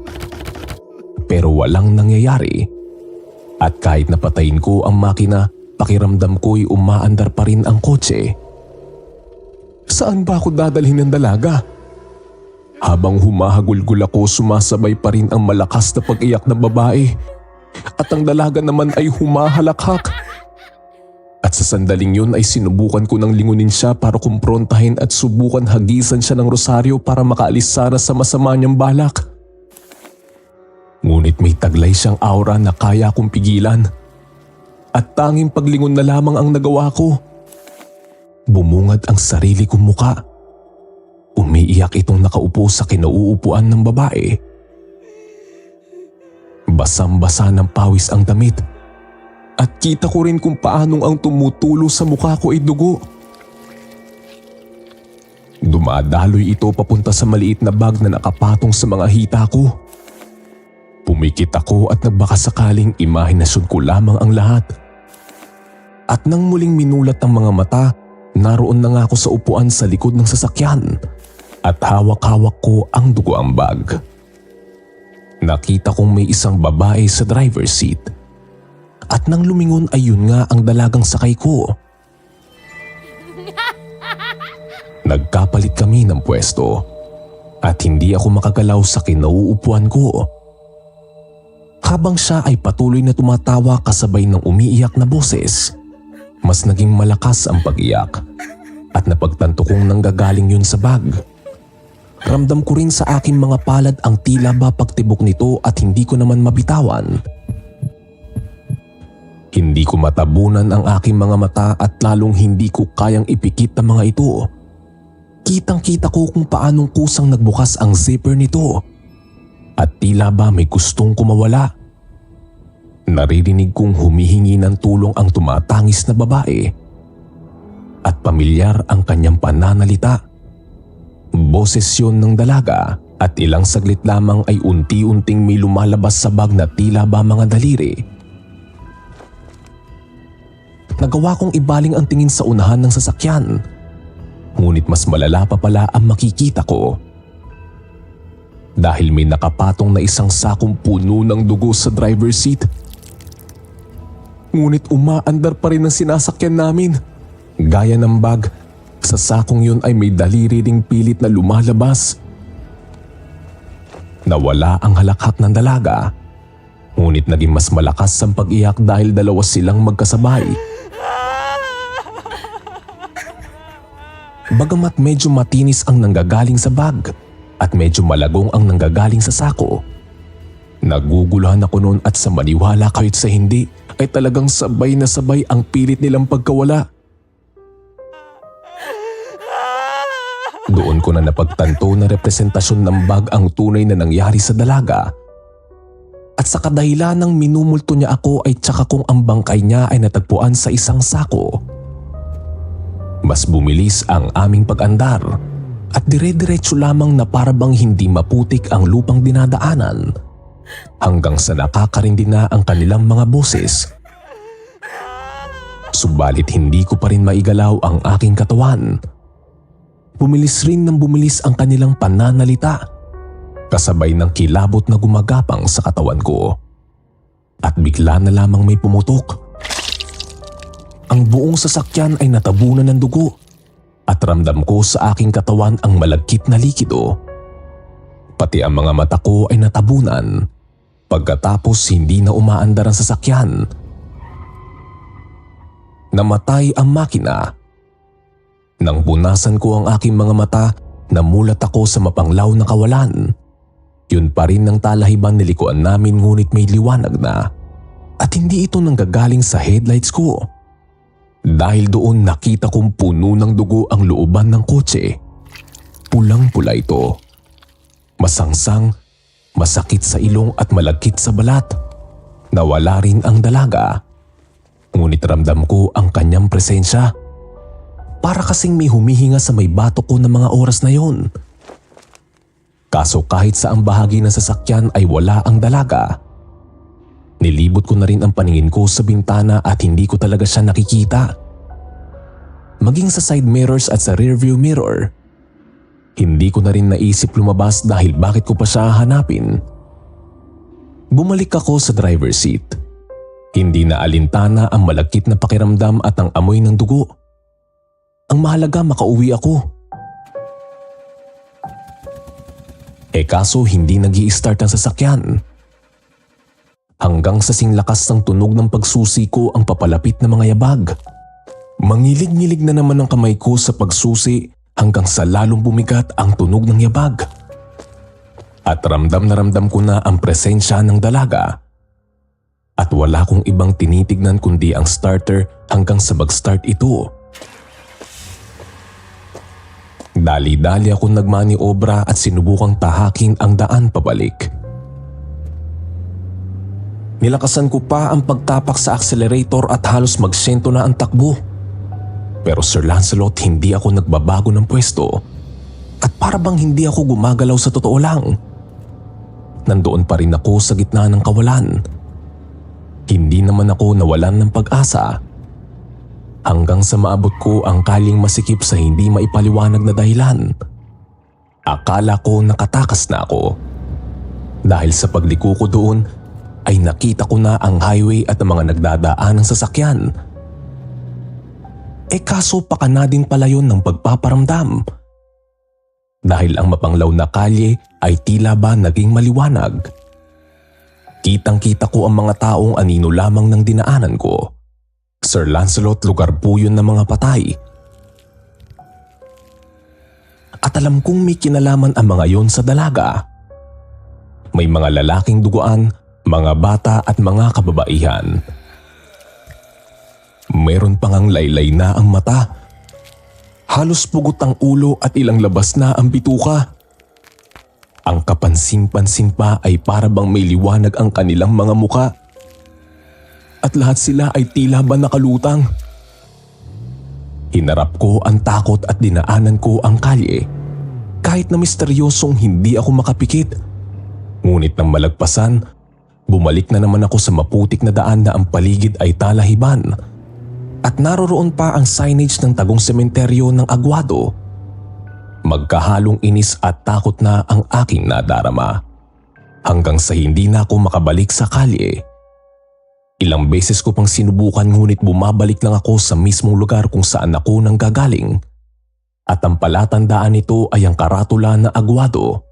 Pero walang nangyayari. At kahit napatayin ko ang makina, pakiramdam ko'y umaandar pa rin ang kotse. Saan ba ako dadalhin ng dalaga? Habang humahagulgul ako, sumasabay pa rin ang malakas na pag-iyak na babae. At ang dalaga naman ay humahalakhak. At sa sandaling yun ay sinubukan ko ng lingunin siya para kumprontahin at subukan hagisan siya ng rosaryo para makaalis sana sa masama niyang balak. Ngunit may taglay siyang aura na kaya kong pigilan. At tanging paglingon na lamang ang nagawa ko. Bumungad ang sarili kong muka. Umiiyak itong nakaupo sa kinauupuan ng babae. Basang-basa ng pawis ang damit. At kita ko rin kung paanong ang tumutulo sa mukha ko ay dugo. Dumadaloy ito papunta sa maliit na bag na nakapatong sa mga hita ko. Pumikit ako at nagbakasakaling imahinasyon ko lamang ang lahat. At nang muling minulat ang mga mata, naroon na nga ako sa upuan sa likod ng sasakyan at hawak-hawak ko ang dugoang bag. Nakita kong may isang babae sa driver's seat. At nang lumingon ay yun nga ang dalagang sakay ko. Nagkapalit kami ng pwesto at hindi ako makagalaw sa kinauupuan ko. Habang siya ay patuloy na tumatawa kasabay ng umiiyak na boses, mas naging malakas ang pag-iyak at napagtanto kong nanggagaling yun sa bag. Ramdam ko rin sa aking mga palad ang tila ba pagtibok nito at hindi ko naman mabitawan. Hindi ko matabunan ang aking mga mata at lalong hindi ko kayang ipikit ang mga ito. Kitang-kita ko kung paanong kusang nagbukas ang zipper nito. At tila ba may gustong kumawala. Naririnig kong humihingi ng tulong ang tumatangis na babae. At pamilyar ang kanyang pananalita. Boses yun ng dalaga at ilang saglit lamang ay unti-unting may lumalabas sa bag na tila ba mga daliri. Nagawa kong ibaling ang tingin sa unahan ng sasakyan. Ngunit mas malala pa pala ang makikita ko. dahil may nakapatong na isang sakong puno ng dugo sa driver's seat. Ngunit umaandar pa rin ang sinasakyan namin. Gaya ng bag, sa sakong yun ay may daliri ring pilit na lumalabas. Nawala ang halakhak ng dalaga, ngunit naging mas malakas ang pag-iyak dahil dalawa silang magkasabay. Bagamat medyo matinis ang nanggagaling sa bag at medyo malagong ang nanggagaling sa sako, naguguluhan ako noon at sa maniwala kahit sa hindi ay talagang sabay na sabay ang pilit nilang pagkawala. Doon ko na napagtanto na representasyon ng bag ang tunay na nangyari sa dalaga. At sa kadahilan ng minumulto niya ako ay tsaka kung ang bangkay niya ay natagpuan sa isang sako. Mas bumilis ang aming pag-andar at dire-diretso lamang na parabang hindi maputik ang lupang dinadaanan hanggang sa nakakarindi na ang kanilang mga boses. Subalit hindi ko pa rin maigalaw ang aking katawan. Bumilis rin ng bumilis ang kanilang pananalita, kasabay ng kilabot na gumagapang sa katawan ko. At bigla na lamang may pumutok. Ang buong sasakyan ay natabunan ng dugo at ramdam ko sa aking katawan ang malagkit na likido. Pati ang mga mata ko ay natabunan pagkatapos hindi na umaandar ang sasakyan. Namatay ang makina. Nang bunasan ko ang aking mga mata, namulat ako sa mapanglaw na kawalan. Yun pa rin ang talahiban nilikuan namin ngunit may liwanag na. At hindi ito nanggagaling sa headlights ko. Dahil doon nakita kong puno ng dugo ang looban ng kotse. Pulang-pula ito. Masangsang, masakit sa ilong at malagkit sa balat. Nawala rin ang dalaga. Ngunit ramdam ko ang kanyang presensya. Para kasing may humihinga sa may batok ko ng mga oras na yon. Kaso kahit sa ang bahagi ng sasakyan ay wala ang dalaga. Nilibot ko na rin ang paningin ko sa bintana at hindi ko talaga siya nakikita. Maging sa side mirrors at sa rearview mirror, hindi ko na rin naisip lumabas dahil bakit ko pa siya hanapin. Bumalik ako sa driver's seat. Hindi na alintana ang malagkit na pakiramdam at ang amoy ng dugo. Ang mahalaga makauwi ako. Kaso hindi nag-i-start ang sasakyan. Hanggang sa singlakas ng tunog ng pagsusi ko ang papalapit na mga yabag. Mangilig-ngilig na naman ang kamay ko sa pagsusi hanggang sa lalong bumigat ang tunog ng yabag. At ramdam na ramdam ko na ang presensya ng dalaga. At wala kong ibang tinitignan kundi ang starter hanggang sa mag-start ito. Dali-dali ako nagmaniobra at sinubukang tahakin ang daan pabalik. Nilakasan ko pa ang pagtapak sa accelerator at halos magsyento na ang takbo. Pero Sir Lancelot, hindi ako nagbabago ng pwesto at para bang hindi ako gumagalaw sa totoo lang. Nandoon pa rin ako sa gitna ng kawalan. Hindi naman ako nawalan ng pag-asa hanggang sa maabot ko ang kaling masikip sa hindi maipaliwanag na dahilan. Akala ko nakatakas na ako. Dahil sa pagliko ko doon ay nakita ko na ang highway at ang mga nagdadaan ng sasakyan. Kaso pakana din pala yun ng pagpaparamdam. Dahil ang mapanglaw na kalye ay tila ba naging maliwanag. Kitang-kita ko ang mga taong anino lamang ng dinaanan ko. Sir Lancelot, lugar po yun ng mga patay. At alam kong may kinalaman ang mga yon sa dalaga. May mga lalaking duguan, mga bata at mga kababaihan. Meron pang ang laylay na ang mata. Halos pugot ang ulo at ilang labas na ang bituka. Ang kapansin-pansin pa ay para bang may liwanag ang kanilang mga muka. At lahat sila ay tila ba nakalutang. Hinarap ko ang takot at dinaanan ko ang kalye. Kahit na misteryosong hindi ako makapikit. Ngunit nang malagpasan, bumalik na naman ako sa maputik na daan na ang paligid ay talahiban. At naroroon pa ang signage ng tagong sementeryo ng Aguado. Magkahalong inis at takot na ang aking nadarama. Hanggang sa hindi na ako makabalik sa kalye. Ilang beses ko pang sinubukan ngunit bumabalik lang ako sa mismong lugar kung saan ako nanggagaling. At ang palatandaan nito ay ang karatula na agwado.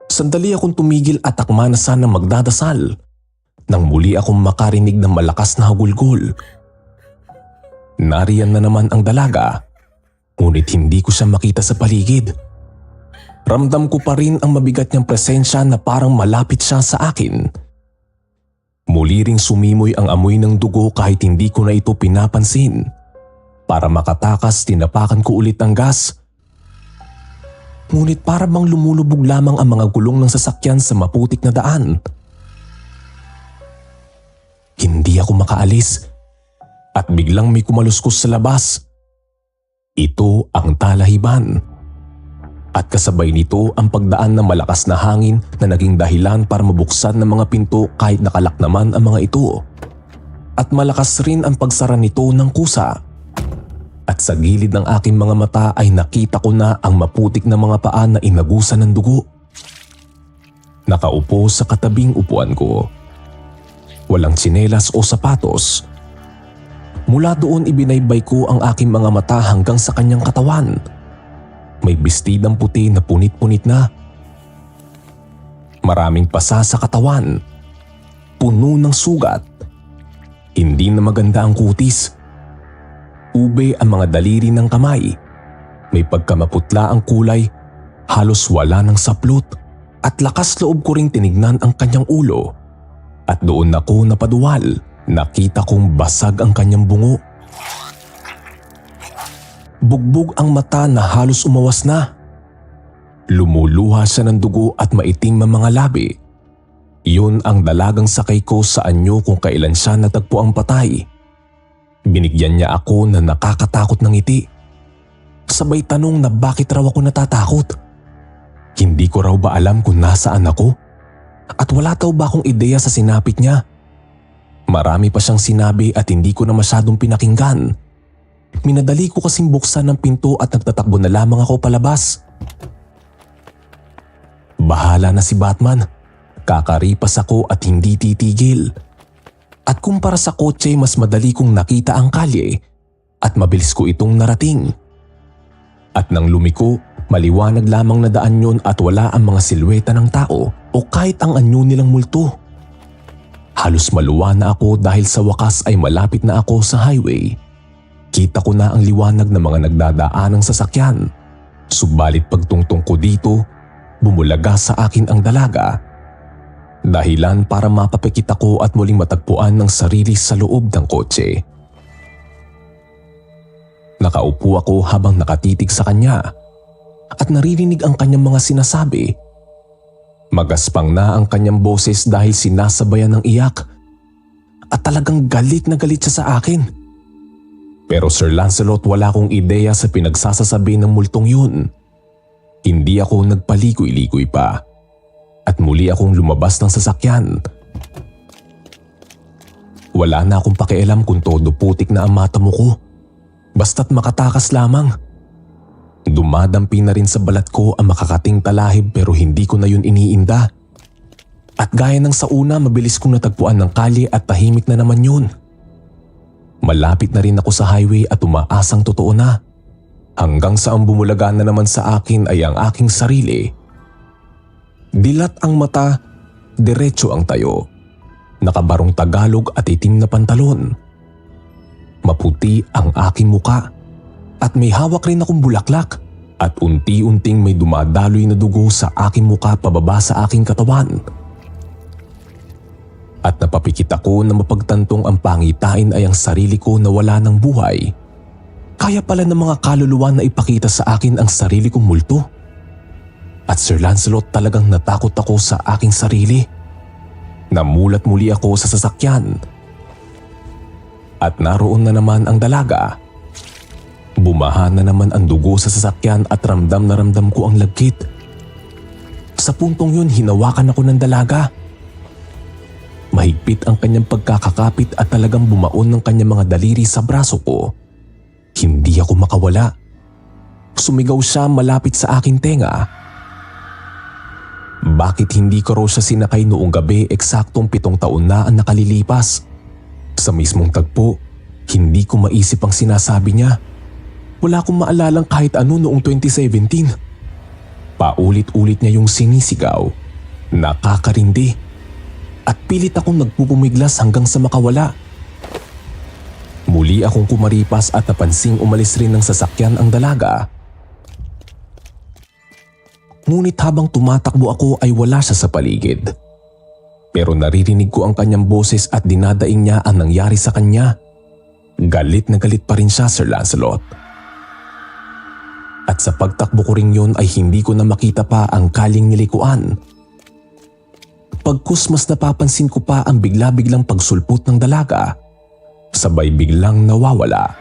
Sandali akong tumigil at akma na sana magdadasal nang muli akong makarinig ng malakas na hagulgol. Nariyan na naman ang dalaga, ngunit hindi ko siya makita sa paligid. Ramdam ko pa rin ang mabigat niyang presensya na parang malapit siya sa akin. Muli ring sumimoy ang amoy ng dugo kahit hindi ko na ito pinapansin. Para makatakas, tinapakan ko ulit ang gas. Ngunit para bang lumulubog lamang ang mga gulong ng sasakyan sa maputik na daan. Hindi ako makaalis at biglang may kumaluskos sa labas. Ito ang talahiban. At kasabay nito ang pagdaan ng malakas na hangin na naging dahilan para mabuksan ng mga pinto kahit nakalak naman ang mga ito. At malakas rin ang pagsara nito ng kusa. At sa gilid ng aking mga mata ay nakita ko na ang maputik na mga paa na inagusan ng dugo. Nakaupo sa katabing upuan ko. Walang tsinelas o sapatos. Mula doon ibinaybay ko ang aking mga mata hanggang sa kanyang katawan. May bestidang puti na punit-punit na. Maraming pasa sa katawan. Puno ng sugat. Hindi na maganda ang kutis. Ube ang mga daliri ng kamay. May pagkamaputla ang kulay. Halos wala ng saplot. At lakas loob ko ring tinignan ang kanyang ulo. At doon ako napaduwal. Nakita kong basag ang kanyang bungo. Bugbog ang mata na halos umawas na. Lumuluha siya ng dugo at maitim ang mga labi. Iyon ang dalagang sakay ko sa anyo kung kailan siya natagpo ang patay. Binigyan niya ako na nakakatakot ng ngiti. Sabay tanong na bakit raw ako natatakot. Hindi ko raw ba alam kung nasaan ako? At wala daw ba akong ideya sa sinapit niya? Marami pa siyang sinabi at hindi ko na masyadong pinakinggan. Minadali ko kasing buksan ng pinto at nagtatakbo na lamang ako palabas. Bahala na si Batman. Kakaripas ako at hindi titigil. At kumpara sa kotse, mas madali kong nakita ang kalye at mabilis ko itong narating. At nang lumiko, maliwanag lamang na daan yon at wala ang mga silweta ng tao o kahit ang anyo nilang multo. Halos maluwa na ako dahil sa wakas ay malapit na ako sa highway. Kita ko na ang liwanag ng mga nagdadaanang sasakyan. Subalit pagtungtong ko dito, bumulaga sa akin ang dalaga. Dahilan para mapapikit ako at muling matagpuan ng sarili sa loob ng kotse. Nakaupo ako habang nakatitig sa kanya at naririnig ang kanyang mga sinasabi. Magaspang na ang kanyang boses dahil sinasabayan ng iyak at talagang galit na galit siya sa akin. Pero Sir Lancelot, wala akong ideya sa pinagsasasabi ng multong yun. Hindi ako nagpaligoy-ligoy pa at muli akong lumabas ng sasakyan. Wala na akong pakialam kung todo putik na ang mata mo ko. Basta't makatakas lamang. Dumadampi na rin sa balat ko ang makakating talahib pero hindi ko na yun iniinda. At gaya ng sa una, mabilis kong natagpuan ng kalye at tahimik na naman yun. Malapit na rin ako sa highway at umaasang totoo na. Hanggang sa ang bumulaga na naman sa akin ay ang aking sarili. Dilat ang mata, diretso ang tayo. Nakabarong Tagalog at itim na pantalon. Maputi ang aking muka at may hawak rin akong bulaklak at unti-unting may dumadaloy na dugo sa aking muka pababa sa aking katawan. At napapikit ako na mapagtantong ang pangitain ay ang sarili ko na wala ng buhay. Kaya pala ng mga kaluluwa na ipakita sa akin ang sarili kong multo. At Sir Lancelot, talagang natakot ako sa aking sarili. Namulat muli ako sa sasakyan. At naroon na naman ang dalaga. Bumaha na naman ang dugo sa sasakyan at ramdam na ramdam ko ang lagkit. Sa puntong yun, hinawakan ako ng dalaga. Mahigpit ang kanyang pagkakakapit at talagang bumaon ng kanyang mga daliri sa braso ko. Hindi ako makawala. Sumigaw siya malapit sa aking tenga. Bakit hindi ko raw siya sinakay noong gabi eksaktong 7 taon na ang nakalilipas? Sa mismong tagpo, hindi ko maisip ang sinasabi niya. Wala akong maalalang kahit ano noong 2017. Paulit-ulit niya yung sinisigaw. Nakakarindi. At pilit akong nagpupumiglas hanggang sa makawala. Muli akong kumaripas at napansing umalis rin ng sasakyan ang dalaga. Ngunit habang tumatakbo ako ay wala siya sa paligid. Pero naririnig ko ang kanyang boses at dinadaing niya ang nangyari sa kanya. Galit na galit pa rin siya, Sir Lancelot. At sa pagtakbo ko rin yun ay hindi ko na makita pa ang kaling nilikuan. Pagkus mas napapansin ko pa ang bigla-biglang pagsulpot ng dalaga. Sabay biglang nawawala.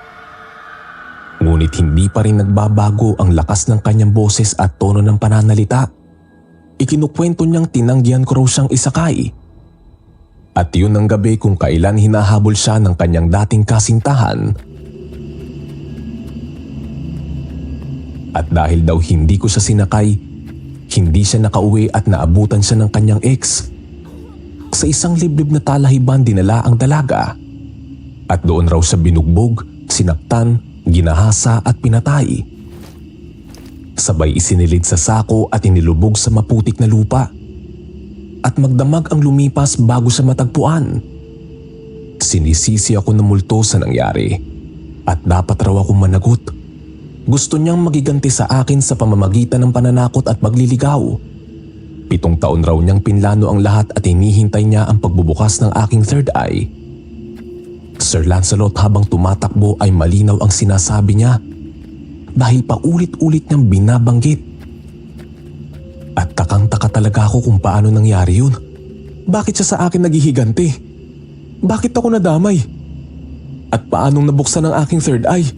Ngunit hindi pa rin nagbabago ang lakas ng kanyang boses at tono ng pananalita. Ikinukwento niyang tinanggihan ko raw siyang isakay. At yun ang gabi kung kailan hinahabol siya ng kanyang dating kasintahan. At dahil daw hindi ko siya sinakay, hindi siya nakauwi at naabutan siya ng kanyang ex. Sa isang liblib na talahiban dinala ang dalaga. At doon raw siya binugbog, sinaktan, ginahasa at pinatay. Sabay isinilid sa sako at inilubog sa maputik na lupa. At magdamag ang lumipas bago siya matagpuan. Sinisisi ako ng multo sa nangyari. At dapat raw akong managot. Gusto niyang magiganti sa akin sa pamamagitan ng pananakot at pagliligaw. 7 taon raw niyang pinlano ang lahat at hinihintay niya ang pagbubukas ng aking third eye. Sir Lancelot, habang tumatakbo ay malinaw ang sinasabi niya dahil paulit-ulit niyang binabanggit. At takang-taka talaga ako kung paano nangyari yun. Bakit siya sa akin naghihiganti? Bakit ako nadamay? At paanong nabuksan ang aking third eye?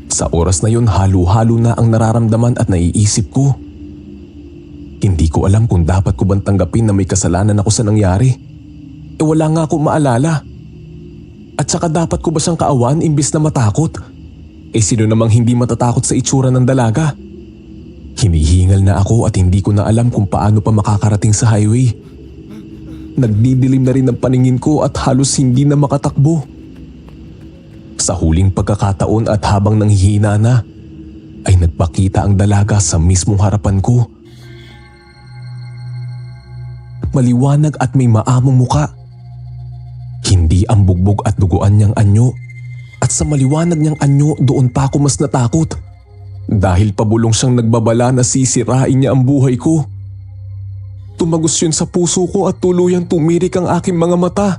Sa oras na yun, halo-halo na ang nararamdaman at naiisip ko. Hindi ko alam kung dapat ko bang tanggapin na may kasalanan ako sa nangyari. Wala nga akong maalala. At saka dapat ko ba siyang kaawan imbis na matakot? Sino namang hindi matatakot sa itsura ng dalaga? Hinihingal na ako at hindi ko na alam kung paano pa makakarating sa highway. Nagdidilim na rin ang paningin ko at halos hindi na makatakbo. Sa huling pagkakataon at habang nanghihina na, ay nagpakita ang dalaga sa mismong harapan ko. Maliwanag at may maamong muka. Hindi ang bugbog at duguan niyang anyo. At sa maliwanag niyang anyo, doon pa ako mas natakot. Dahil pabulong siyang nagbabala na sisirain niya ang buhay ko. Tumagos yun sa puso ko at tuluyang tumirik ang aking mga mata.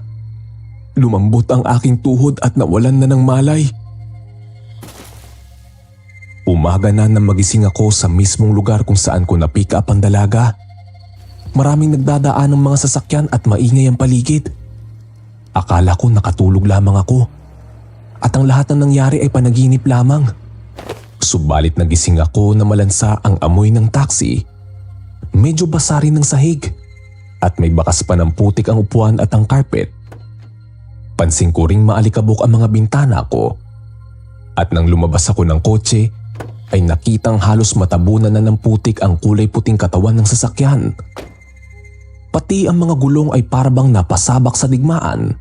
Lumambot ang aking tuhod at nawalan na ng malay. Umaga na nang magising ako sa mismong lugar kung saan ko na-pick up ang dalaga. Maraming nagdadaan ng mga sasakyan at maingay ang paligid. Akala ko nakatulog lamang ako. At ang lahat ng nangyari ay panaginip lamang. Subalit nagising ako na malansa ang amoy ng taxi. Medyo basa rin ng sahig. At may bakas pa ng putik ang upuan at ang carpet. Pansin ko ring maalikabok ang mga bintana ko. At nang lumabas ako ng kotse, ay nakitang halos matabunan na ng putik ang kulay puting katawan ng sasakyan. Pati ang mga gulong ay parabang napasabak sa digmaan.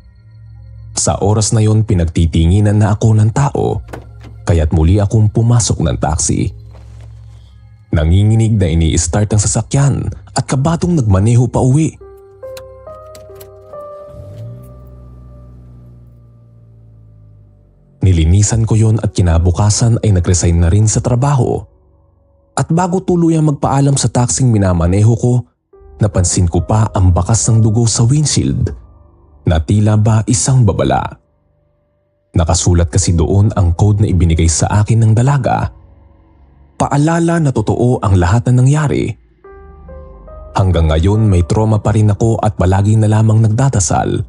Sa oras na yon pinagtitinginan na ako ng tao, kaya't muli akong pumasok ng taxi. Nanginginig na ini-start ang sasakyan at kabadong nagmaneho pa uwi. Nilinisan ko yon at kinabukasan ay nag-resign na rin sa trabaho. At bago tuluyang magpaalam sa taxing minamaneho ko, napansin ko pa ang bakas ng dugo sa windshield na tila ba isang babala. Nakasulat kasi doon ang code na ibinigay sa akin ng dalaga. Paalala na totoo ang lahat na nangyari. Hanggang ngayon may trauma pa rin ako at palagi na lamang nagdadasal.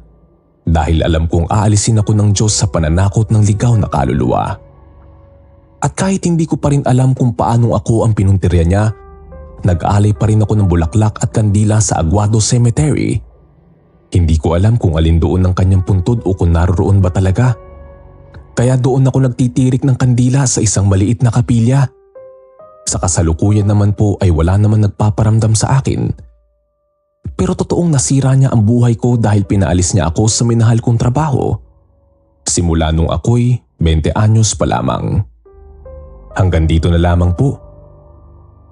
Dahil alam kong aalisin ako ng Diyos sa pananakot ng ligaw na kaluluwa. At kahit hindi ko pa rin alam kung paano ako ang pinuntirya niya, nag-alay pa rin ako ng bulaklak at kandila sa Aguado Cemetery. Hindi ko alam kung alin doon ang kanyang puntod o kung naroon ba talaga. Kaya doon ako nagtitirik ng kandila sa isang maliit na kapilya Sa kasalukuyan naman po ay wala naman nagpaparamdam sa akin. Pero totoong nasira niya ang buhay ko dahil pinaalis niya ako sa minahal kong trabaho. Simula nung ako'y 20 anyos pa lamang. Hanggang dito na lamang po.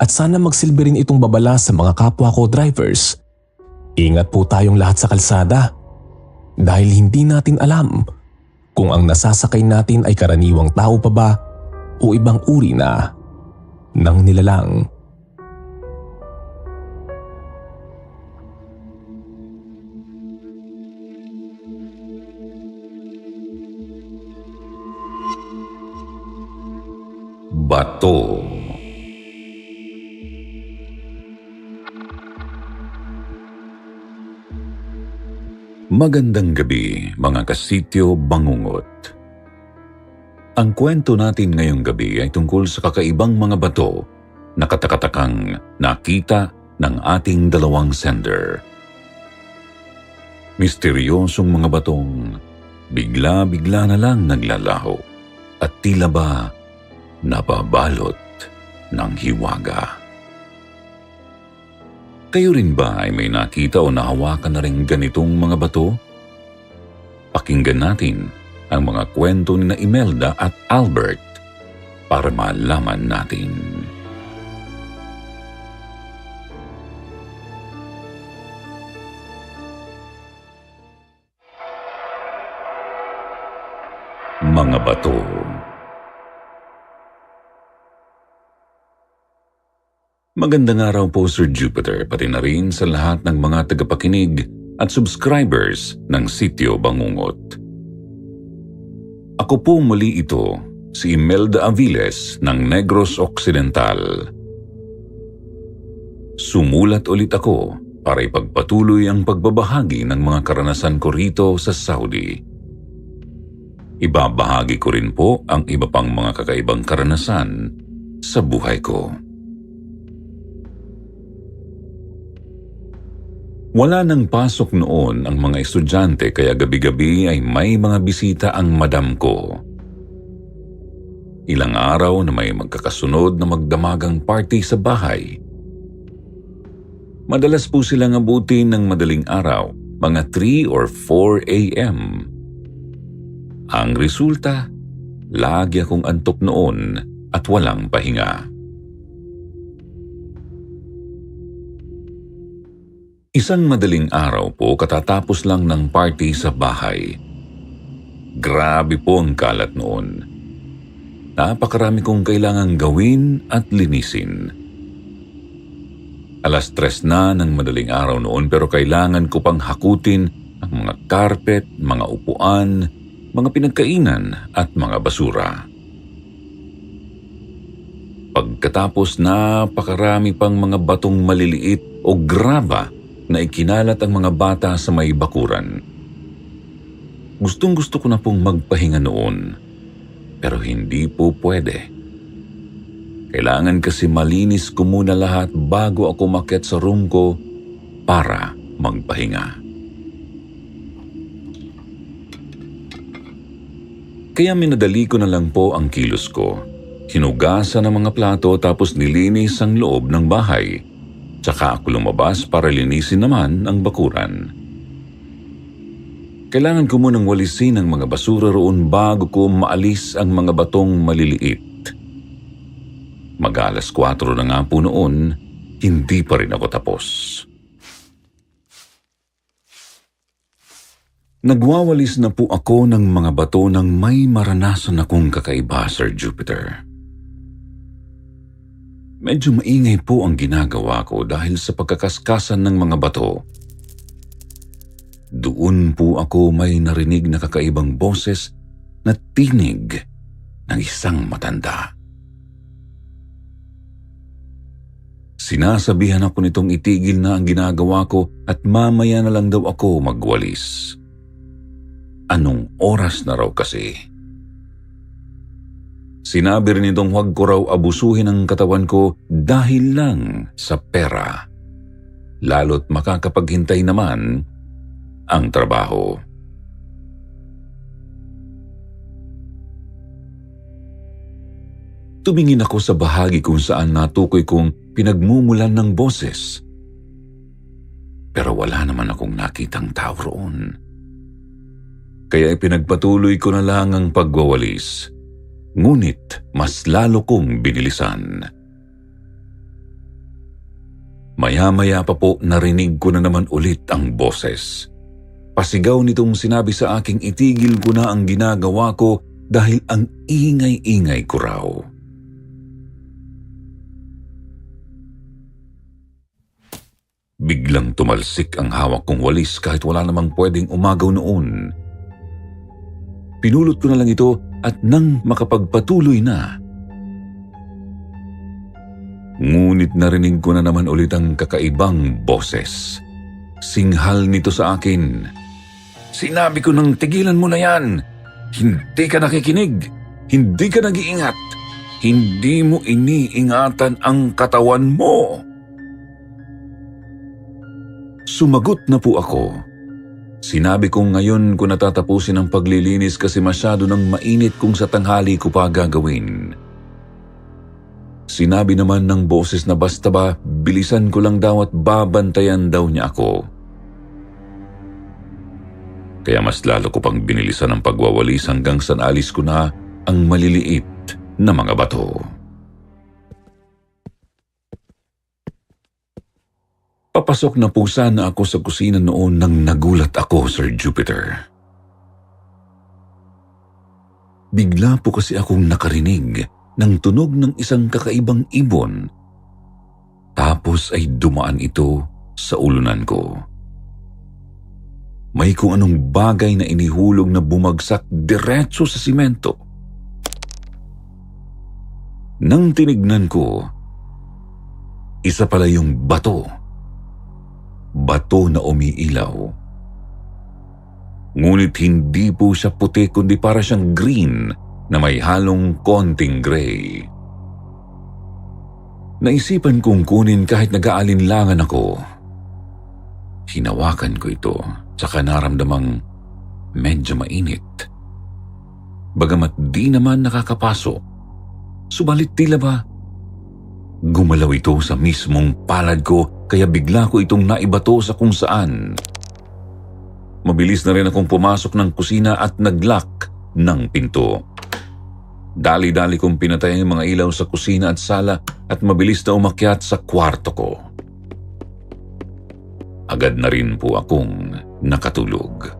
At sana magsilbi rin itong babala sa mga kapwa ko drivers. Ingat po tayong lahat sa kalsada. Dahil hindi natin alam kung ang nasasakay natin ay karaniwang tao pa ba o ibang uri na ng nilalang. Bato. Magandang gabi, mga kasityo bangungot. Ang kwento natin ngayong gabi ay tungkol sa kakaibang mga bato na katakatakang nakita ng ating dalawang sender. Misteryosong mga batong bigla-bigla na lang naglalaho at tila ba nababalot ng hiwaga. Kayo rin ba ay may nakita o nahawakan na rin ganitong mga bato? Pakinggan natin ang mga kwento ni na Imelda at Albert para malaman natin. Mga bato. Magandang araw po, Sir Jupiter, pati na rin sa lahat ng mga tagapakinig at subscribers ng Sityo Bangungot. Ako po muli ito, si Imelda Aviles ng Negros Occidental. Sumulat ulit ako para ipagpatuloy ang pagbabahagi ng mga karanasan ko rito sa Saudi. Ibabahagi ko rin po ang iba pang mga kakaibang karanasan sa buhay ko. Wala nang pasok noon ang mga estudyante kaya gabi-gabi ay may mga bisita ang madam ko. Ilang araw na may magkakasunod na magdamagang party sa bahay. Madalas po silang abutin ng madaling araw, mga 3 or 4 a.m. Ang resulta, lagi akong antok noon at walang pahinga. Isang madaling araw po katatapos lang ng party sa bahay. Grabe po ang kalat noon. Napakarami kong kailangang gawin at linisin. 3:00 na ng madaling araw noon pero kailangan ko pang hakutin ang mga carpet, mga upuan, mga pinagkainan at mga basura. Pagkatapos napakarami pang mga batong maliliit o graba na ikinalat ang mga bata sa may bakuran. Gustong-gusto ko na pong magpahinga noon, pero hindi po pwede. Kailangan kasi malinis ko muna lahat bago ako umakyat sa room ko para magpahinga. Kaya minadali ko na lang po ang kilos ko. Hinugasan ang mga plato tapos nilinis ang loob ng bahay. Tsaka ako lumabas para linisin naman ang bakuran. Kailangan ko munang walisin ang mga basura roon bago ko maalis ang mga batong maliliit. Mag-alas 4 na nga po noon, hindi pa rin ako tapos. Nagwawalis na po ako ng mga bato nang may maranasan akong kakaiba, Sir Jupiter. Medyo maingay po ang ginagawa ko dahil sa pagkakaskasan ng mga bato. Doon po ako may narinig na kakaibang boses na tinig ng isang matanda. Sinasabihan ako nitong itigil na ang ginagawa ko at mamaya na lang daw ako magwalis. Anong oras na raw kasi? Sinabi rin nitong huwag ko raw abusuhin ang katawan ko dahil lang sa pera. Lalo't makakapaghintay naman ang trabaho. Tumingin ako sa bahagi kung saan natukoy kong pinagmumulan ng boses. Pero wala naman akong nakitang tao roon. Kaya ipinagpatuloy ko na lang ang pagwawalis. Ngunit mas lalo kong binilisan. Maya-maya pa po narinig ko na naman ulit ang boses. Pasigaw nitong sinabi sa aking itigil ko na ang ginagawa ko dahil ang ingay-ingay ko raw. Biglang tumalsik ang hawak kong walis kahit wala namang pwedeng umagaw noon. Pinulot ko na lang ito at nang makapagpatuloy na. Ngunit narinig ko na naman ulit ang kakaibang boses. Singhal nito sa akin. Sinabi ko nang tigilan mo na yan. Hindi ka nakikinig. Hindi ka nag-iingat. Hindi mo iniingatan ang katawan mo. Sumagot na po ako. Sinabi kong ngayon ko natatapusin ang paglilinis kasi masyado nang mainit kung sa tanghali ko pa gagawin. Sinabi naman ng boses na basta ba bilisan ko lang daw at babantayan daw niya ako. Kaya mas lalo ko pang binilisan ang pagwawalis hanggang sa naalis ko na ang maliliit na mga bato. Papasok na po sana ako sa kusina noon nang nagulat ako, Sir Jupiter. Bigla po kasi akong nakarinig ng tunog ng isang kakaibang ibon. Tapos ay dumaan ito sa ulunan ko. May kung anong bagay na inihulog na bumagsak diretso sa simento. Nang tinignan ko, isa pala yung bato. Bato na umiilaw. Ngunit hindi po siya puti kundi para siyang green na may halong konting gray. Naisipan kong kunin kahit nag-aalinlangan ako. Hinawakan ko ito, tsaka naramdamang medyo mainit. Bagamat di naman nakakapasok, subalit tila ba gumalaw ito sa mismong palad ko kaya bigla ko itong naibato sa kung saan. Mabilis na rin akong pumasok ng kusina at nag-lock ng pinto. Dali-dali kong pinatay ang mga ilaw sa kusina at sala at mabilis na umakyat sa kwarto ko. Agad na rin po akong nakatulog.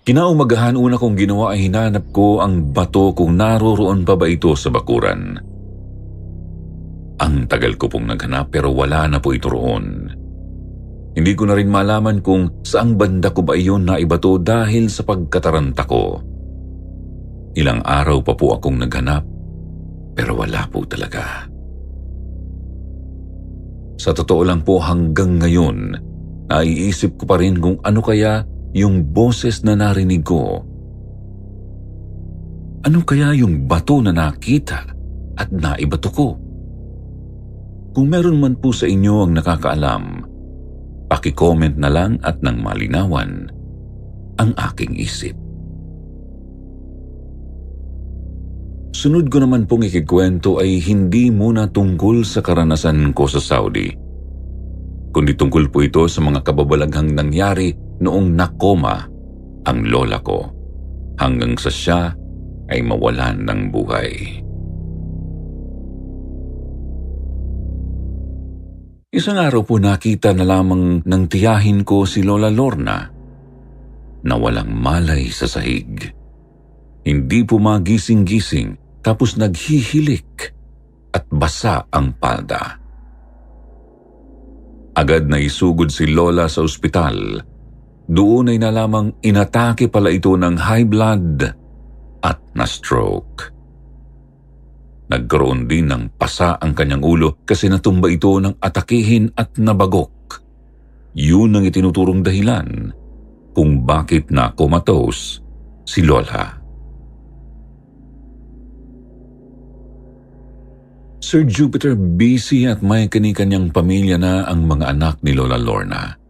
Kinaumagahan una kong ginawa ay hinanap ko ang bato kung naroroon pa ba ito sa bakuran. Ang tagal ko pong naghanap pero wala na po ito roon. Hindi ko na rin malaman kung saang banda ko ba iyon naibato dahil sa pagkataranta ko. Ilang araw pa po akong naghanap pero wala po talaga. Sa totoo lang po hanggang ngayon, naiisip ko pa rin kung ano kaya yung boses na narinig ko. Ano kaya yung bato na nakita at naibato ko? Kung meron man po sa inyo ang nakakaalam, paki-comment na lang at nang malinawan ang aking isip. Sunod ko naman pong ikikwento ay hindi muna tungkol sa karanasan ko sa Saudi, kundi tungkol po ito sa mga kababalaghang nangyari noong nakoma ang lola ko hanggang sa siya ay mawalan ng buhay. Isang araw po nakita na lamang ng tiyahin ko si Lola Lorna na walang malay sa sahig. Hindi po magising-gising tapos naghihilik at basa ang palda. Agad na isugod si Lola sa ospital. Doon ay nalamang inatake pala ito ng high blood at na-stroke. Nagkaroon din ng pasa ang kanyang ulo kasi natumba ito ng atakihin at nabagok. Yun ang itinuturong dahilan kung bakit na comatose si Lola. Sir Jupiter, busy at may kani-kanyang pamilya na ang mga anak ni Lola Lorna.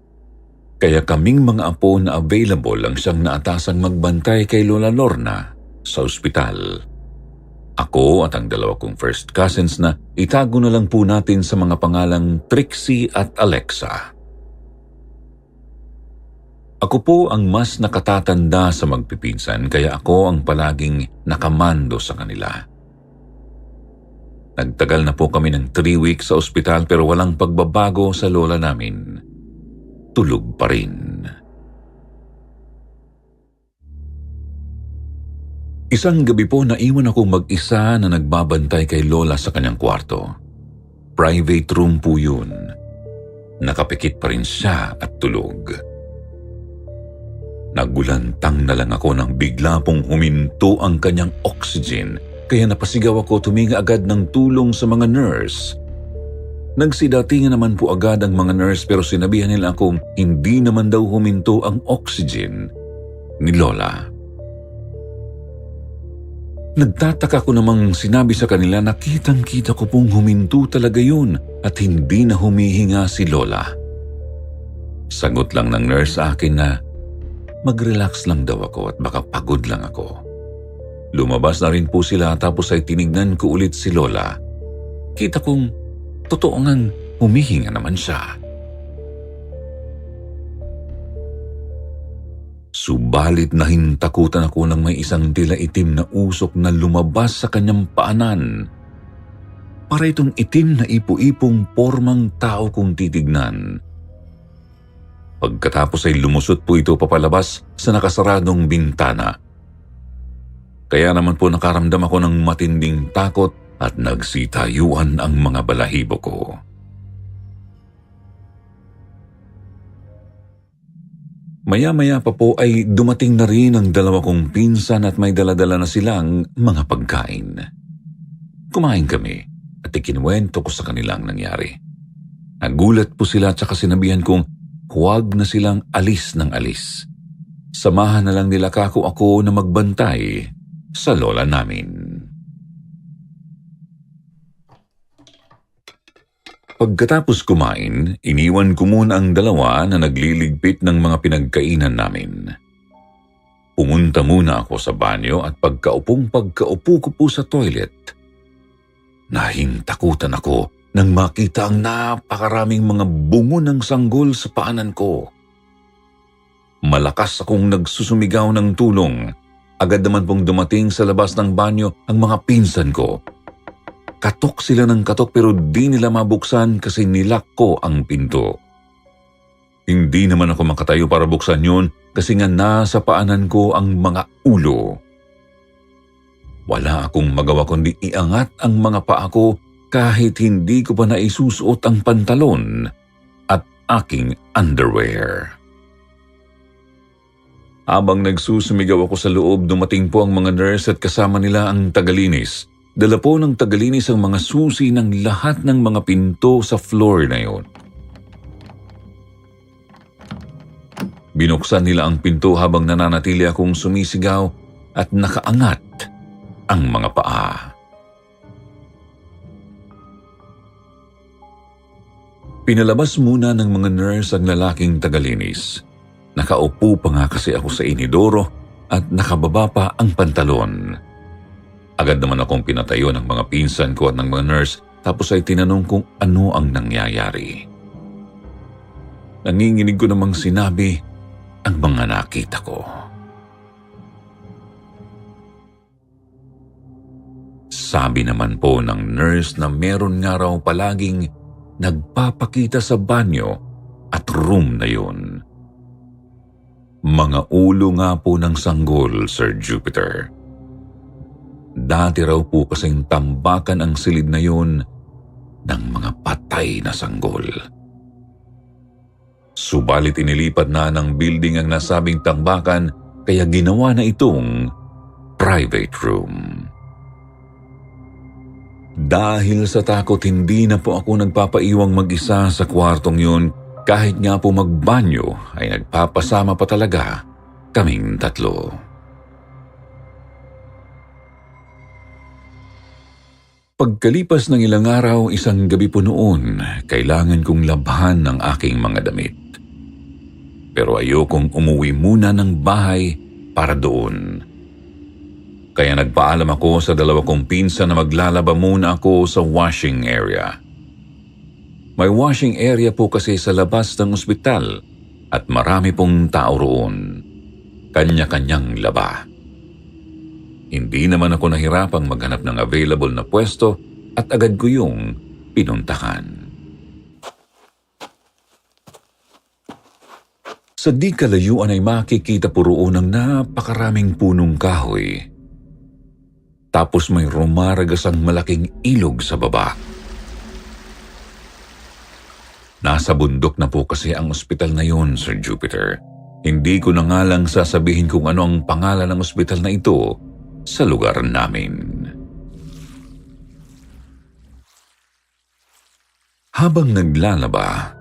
Kaya kaming mga apo na available ang siyang naatasang magbantay kay Lola Lorna sa ospital. Ako at ang dalawa kong first cousins na itago na lang po natin sa mga pangalang Trixie at Alexa. Ako po ang mas nakatatanda sa magpipinsan kaya ako ang palaging nakamando sa kanila. Nagtagal na po kami ng 3 weeks sa ospital pero walang pagbabago sa lola namin. Tulog pa rin. Isang gabi po naiwan akong mag-isa na nagbabantay kay lola sa kanyang kwarto. Private room po yun. Nakapikit pa rin siya at tulog. Nagulantang na lang ako nang bigla pong huminto ang kanyang oxygen kaya napasigaw ako, tuminga agad ng tulong sa mga nurse. Nagsidatingan naman po agad ang mga nurse pero sinabihan nila akong hindi naman daw huminto ang oxygen ni lola. Nagtataka ko namang sinabi sa kanila na kitang-kita ko pong huminto talaga yun at hindi na humihinga si lola. Sagot lang ng nurse sa akin na mag-relax lang daw ako at baka pagod lang ako. Lumabas na rin po sila tapos ay tinignan ko ulit si lola. Kita kong totoo ngang humihinga naman siya. Subalit nahintakutan ako ng may isang tila itim na usok na lumabas sa kanyang paanan. Para itong itim na ipo-ipong pormang tao kong titignan. Pagkatapos ay lumusot po ito papalabas sa nakasaradong bintana. Kaya naman po nakaramdam ako ng matinding takot at nagsitayuan ang mga balahibo ko. Maya-maya pa po ay dumating na rin ang dalawa kong pinsan at may daladala na silang mga pagkain. Kumain kami at ikinuwento ko sa kanilang nangyari. Nagulat po sila at saka sinabihan kong huwag na silang alis ng alis. Samahan na lang nila kako ako na magbantay sa lola namin. Pagkatapos kumain, iniwan ko muna ang dalawa na nagliligpit ng mga pinagkainan namin. Pumunta muna ako sa banyo at pagkaupo ko po sa toilet, nahintakutan ako nang makita ang napakaraming mga bungo ng sanggol sa paanan ko. Malakas akong nagsusumigaw ng tulong. Agad naman pong dumating sa labas ng banyo ang mga pinsan ko. Katok sila ng katok pero di nila mabuksan kasi nilak ko ang pinto. Hindi naman ako makatayo para buksan yun kasi nga nasa paanan ko ang mga ulo. Wala akong magawa kundi iangat ang mga paa ko kahit hindi ko pa naisusuot ang pantalon at aking underwear. Habang nagsusumigaw ako sa loob, dumating po ang mga nurse at kasama nila ang tagalinis. Dala po ng tagalinis ang mga susi ng lahat ng mga pinto sa floor na yun. Binuksan nila ang pinto habang nananatili akong sumisigaw at nakaangat ang mga paa. Pinalabas muna ng mga nurse ang lalaking tagalinis. Nakaupo pa nga kasi ako sa inidoro at nakababa pa ang pantalon. Agad naman akong pinatayo ng mga pinsan ko at ng mga nurse tapos ay tinanong kung ano ang nangyayari. Nanginginig ko namang sinabi ang mga nakita ko. Sabi naman po ng nurse na meron nga raw palaging nagpapakita sa banyo at room na yun. Mga ulo nga po ng sanggol, Sir Jupiter. Dati raw po kasing tambakan ang silid na yun ng mga patay na sanggol. Subalit inilipat na ng building ang nasabing tambakan kaya ginawa na itong private room. Dahil sa takot hindi na po ako nagpapaiwang mag-isa sa kwartong yun kahit nga po magbanyo ay nagpapasama pa talaga kaming tatlo. Pagkalipas ng ilang araw, isang gabi po noon, kailangan kong labhan ng aking mga damit. Pero ayokong umuwi muna ng bahay para doon. Kaya nagpaalam ako sa dalawa kong pinsan na maglalaba muna ako sa washing area. May washing area po kasi sa labas ng ospital at marami pong tao roon. Kanya-kanyang laba. Hindi naman ako nahirapang maghanap ng available na pwesto at agad ko yung pinuntahan. Sa di kalayuan ay makikita po roon ang napakaraming punong kahoy. Tapos may rumaragasang malaking ilog sa baba. Nasa bundok na po kasi ang ospital na yun, Sir Jupiter. Hindi ko na nga lang sasabihin kung ano ang pangalan ng ospital na ito sa lugar namin. Habang naglalaba,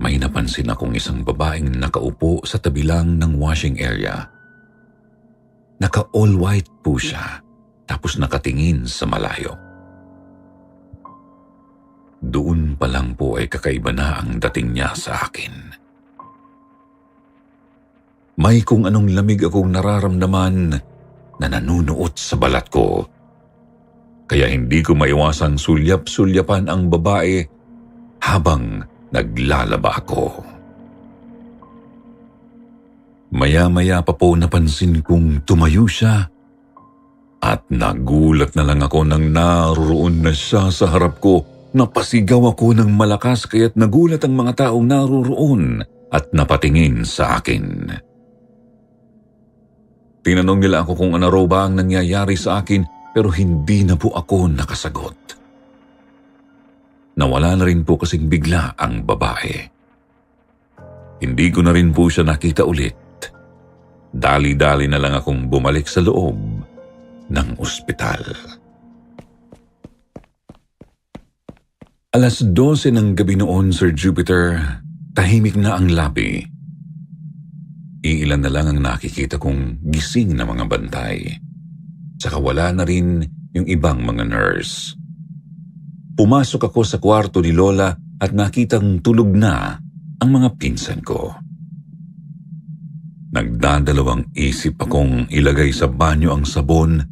may napansin akong isang babaeng nakaupo sa tabi lang ng washing area. Naka-all white po siya, tapos nakatingin sa malayo. Doon pa lang po ay kakaiba na ang dating niya sa akin. May kung anong lamig akong nararamdaman na nanunuot sa balat ko. Kaya hindi ko maiwasang sulyap-sulyapan ang babae habang naglalaba ako. Maya-maya pa po napansin kong tumayo siya at nagulat na lang ako nang naroon na siya sa harap ko. Napasigaw ako ng malakas kaya't nagulat ang mga taong naroon at napatingin sa akin. Tinanong nila ako kung ano raw ba ang nangyayari sa akin pero hindi na po ako nakasagot. Nawala na rin po kasing bigla ang babae. Hindi ko na rin po siya nakita ulit. Dali-dali na lang akong bumalik sa loob ng ospital. 12:00 ng gabi noon, Sir Jupiter, tahimik na ang labi. Iilan na lang ang nakikita kong gising na mga bantay. Tsaka wala na rin yung ibang mga nurse. Pumasok ako sa kwarto ni Lola at nakitang tulog na ang mga pinsan ko. Nagdadalawang isip akong ilagay sa banyo ang sabon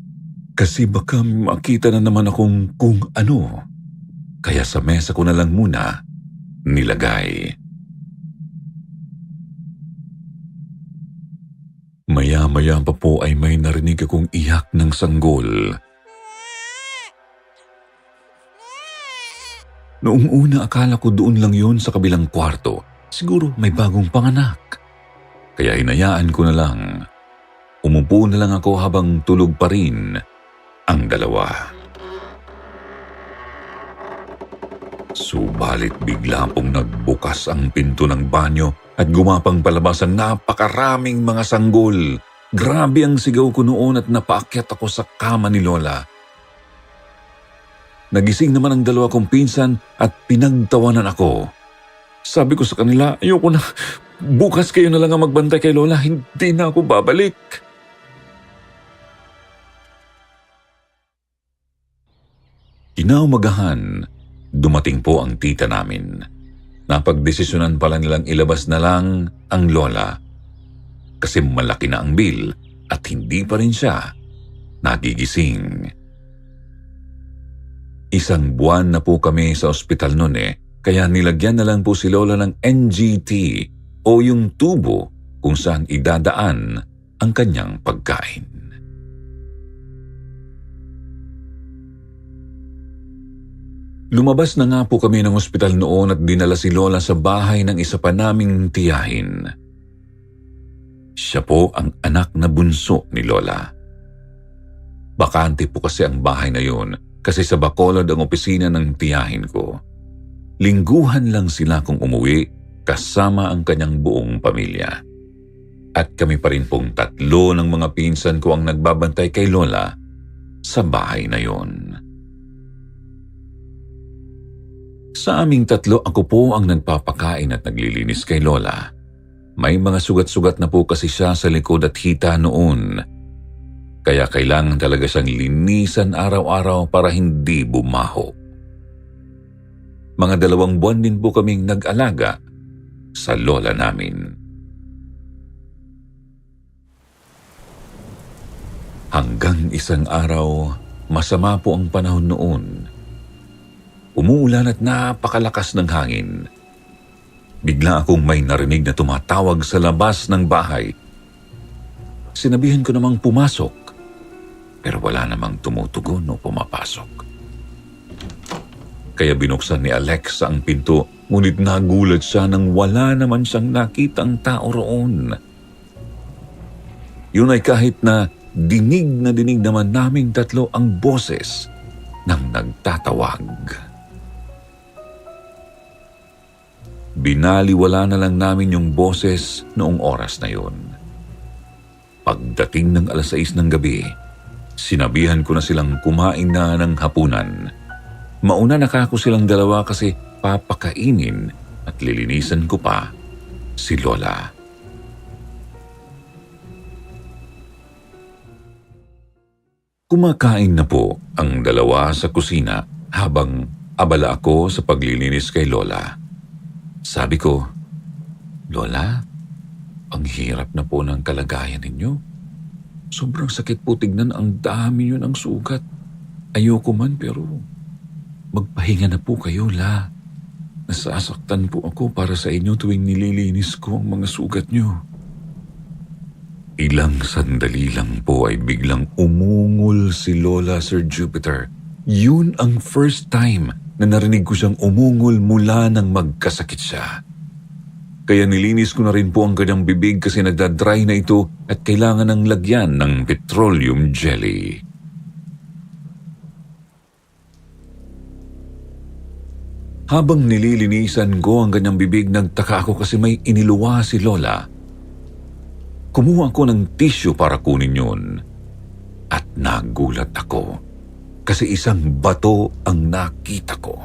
kasi baka makita na naman akong kung ano. Kaya sa mesa ko na lang muna nilagay. Maya-maya pa po ay may narinig akong iyak ng sanggol. Noong una akala ko doon lang yun sa kabilang kwarto. Siguro may bagong panganak. Kaya hinayaan ko na lang. Umupo na lang ako habang tulog pa rin ang dalawa. Subalit bigla pong nagbukas ang pinto ng banyo at gumapang palabas ang napakaraming mga sanggol. Grabe ang sigaw ko noon at napaakyat ako sa kama ni Lola. Nagising naman ang dalawa kong pinsan at pinagtawanan ako. Sabi ko sa kanila, ayoko na. Bukas kayo na lang ang magbantay kay Lola. Hindi na ako babalik. Kinaumagahan, dumating po ang tita namin. Napagdesisyonan pala nilang ilabas na lang ang Lola. Kasi malaki na ang bill at hindi pa rin siya nagigising. 1 buwan na po kami sa ospital noon kaya nilagyan na lang po si Lola ng NGT o yung tubo kung saan idadaan ang kanyang pagkain. Lumabas na nga po kami ng ospital noon at dinala si Lola sa bahay ng isa pa naming tiyahin. Siya po ang anak na bunso ni Lola. Bakante po kasi ang bahay na yun kasi sa Bacolod ang opisina ng tiyahin ko. Lingguhan lang sila kung umuwi kasama ang kanyang buong pamilya. At kami pa rin pong 3 ng mga pinsan ko ang nagbabantay kay Lola sa bahay na yun. Sa aming 3, ako po ang nagpapakain at naglilinis kay Lola. May mga sugat-sugat na po kasi siya sa likod at hita noon. Kaya kailangan talaga siyang linisan araw-araw para hindi bumaho. Mga 2 buwan din po kaming nag-alaga sa Lola namin. Hanggang isang araw, masama po ang panahon noon. Umuulan at napakalakas ng hangin. Bigla akong may narinig na tumatawag sa labas ng bahay. Sinabihan ko namang pumasok, pero wala namang tumutugon o pumapasok. Kaya binuksan ni Alexa ang pinto, ngunit nagulat siya nang wala naman siyang nakitang tao roon. Yun ay kahit na dinig naman naming tatlo ang boses ng nagtatawag. Binaliwala na lang namin yung boses noong oras na yun. Pagdating ng 6:00 ng gabi, sinabihan ko na silang kumain na ng hapunan. Mauna na kako silang dalawa kasi papakainin at lilinisan ko pa si Lola. Kumakain na po ang dalawa sa kusina habang abala ako sa paglilinis kay Lola. Sabi ko, "Lola, ang hirap na po ng kalagayan ninyo. Sobrang sakit po tignan, ang dami nyo ng sugat. Ayoko man pero magpahinga na po kayo, La. Nasasaktan po ako para sa inyo tuwing nililinis ko ang mga sugat nyo." Ilang sandali lang po ay biglang umungol si Lola, Sir Jupiter. Yun ang first time na narinig ko siyang umungol mula nang magkasakit siya. Kaya nilinis ko na rin po ang kanyang bibig kasi nagdadry na ito at kailangan ng lagyan ng petroleum jelly. Habang nililinisan ko ang kanyang bibig, nagtaka ako kasi may iniluwa si Lola. Kumuha ako ng tissue para kunin yun. At nagulat ako kasi isang bato ang nakita ko.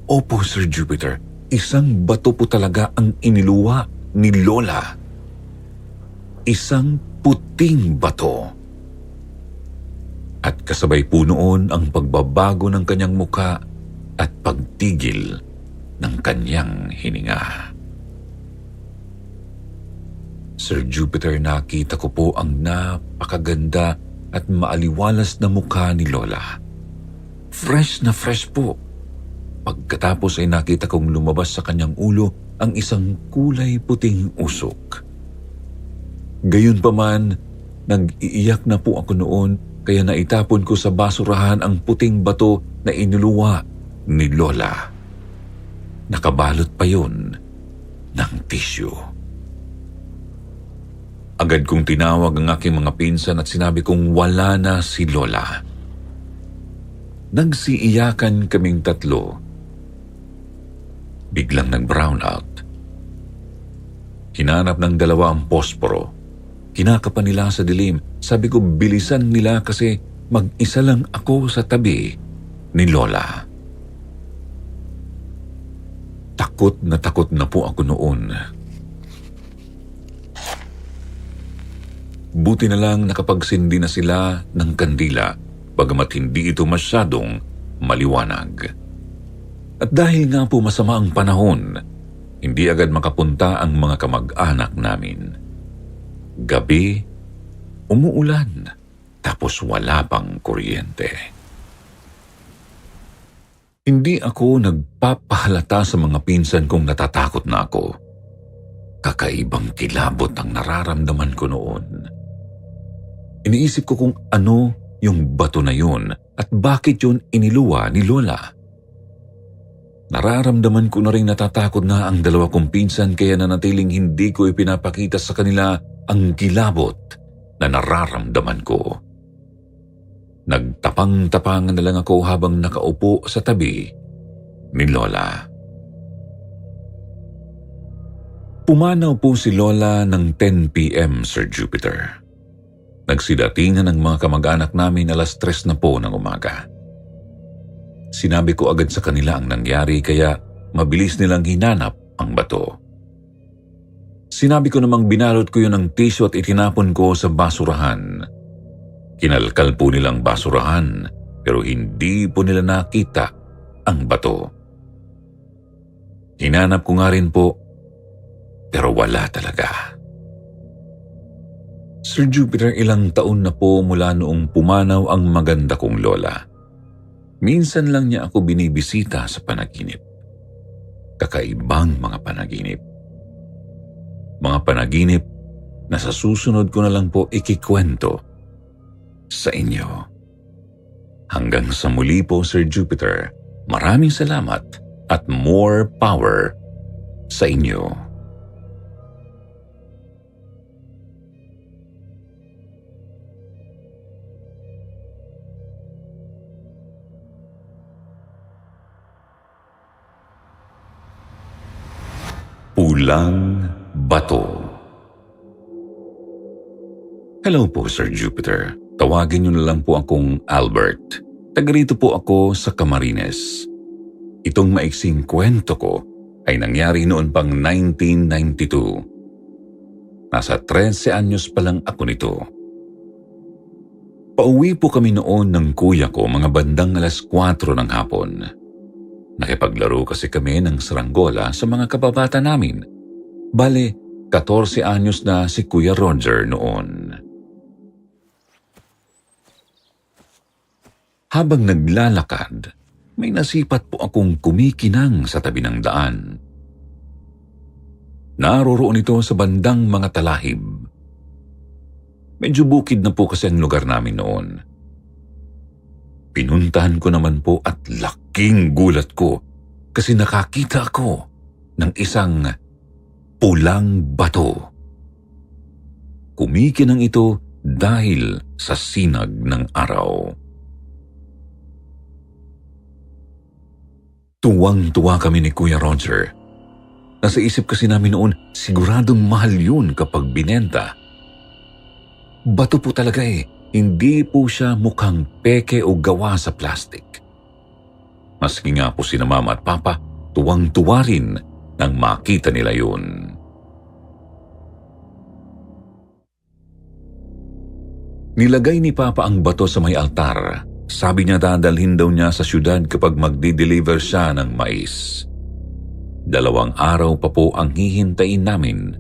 Opo, Sir Jupiter, isang bato po talaga ang iniluwa ni Lola. Isang puting bato. At kasabay po noon ang pagbabago ng kanyang muka at pagtigil ng kanyang hininga. Sir Jupiter, nakita ko po ang napakaganda at maaliwalas na mukha ni Lola. Fresh na fresh po. Pagkatapos ay nakita kong lumabas sa kanyang ulo ang isang kulay puting usok. Gayunpaman, nag-iiyak na po ako noon kaya naitapon ko sa basurahan ang puting bato na inuluwa ni Lola. Nakabalot pa yun ng tissue. Agad kong tinawag ang aking mga pinsan at sinabi kong wala na si Lola. Nagsiiyakan kaming tatlo. Biglang nag-brown out. Hinanap ng dalawa ang posporo. Kinakapan nila sa dilim. Sabi ko bilisan nila kasi mag-isa lang ako sa tabi ni Lola. Takot na po ako noon. Buti na lang nakapagsindi na sila ng kandila, bagamat hindi ito masyadong maliwanag. At dahil nga po masama ang panahon, hindi agad makapunta ang mga kamag-anak namin. Gabi, umuulan, tapos wala pang kuryente. Hindi ako nagpapahalata sa mga pinsan kong natatakot na ako. Kakaibang kilabot ang nararamdaman ko noon. Iniisip ko kung ano yung bato na yun at bakit yun iniluwa ni Lola. Nararamdaman ko na rin natatakot na ang dalawa kong pinsan kaya nanatiling hindi ko ipinapakita sa kanila ang kilabot na nararamdaman ko. Nagtapang-tapangan na lang ako habang nakaupo sa tabi ni Lola. Pumanaw po si Lola ng 10 p.m., Sir Jupiter. Nagsidatingan ng mga kamag-anak namin 3:00 na po ng umaga. Sinabi ko agad sa kanila ang nangyari kaya mabilis nilang hinanap ang bato. Sinabi ko namang binalot ko yun ng tissue at itinapon ko sa basurahan. Kinalkal po nilang basurahan pero hindi po nila nakita ang bato. Hinanap ko nga rin po pero wala talaga. Sir Jupiter, ilang taon na po mula noong pumanaw ang maganda kong lola. Minsan lang niya ako binibisita sa panaginip. Kakaibang mga panaginip. Mga panaginip na sa susunod ko na lang po ikikwento sa inyo. Hanggang sa muli po, Sir Jupiter, maraming salamat at more power sa inyo. Pulang Bato. Hello po, Sir Jupiter. Tawagin niyo na lang po akong Albert. Taga rito po ako sa Camarines. Itong maiksing kwento ko ay nangyari noon pang 1992. Nasa 13 anyos pa lang ako nito. Pauwi po kami noon ng kuya ko mga bandang 4:00 ng hapon. Nakipaglaro kasi kami ng saranggola sa mga kababata namin. Bale, 14 anyos na si Kuya Roger noon. Habang naglalakad, may nasipat po akong kumikinang sa tabi ng daan. Naroroon ito sa bandang mga talahib. Medyo bukid na po kasi ang lugar namin noon. Pinuntahan ko naman po at laking gulat ko kasi nakakita ako ng isang pulang bato. Kumikinang ito dahil sa sinag ng araw. Tuwang-tuwa kami ni Kuya Roger. Nasa isip kasi namin noon, siguradong mahal yun kapag binenta. Bato po talaga eh. Hindi po siya mukhang peke o gawa sa plastic. Maski nga po sina Mama at Papa, tuwang-tuwa rin nang makita nila yun. Nilagay ni Papa ang bato sa may altar. Sabi niya dadalhin daw niya sa syudad kapag magdi-deliver siya ng mais. 2 araw pa po ang hihintayin namin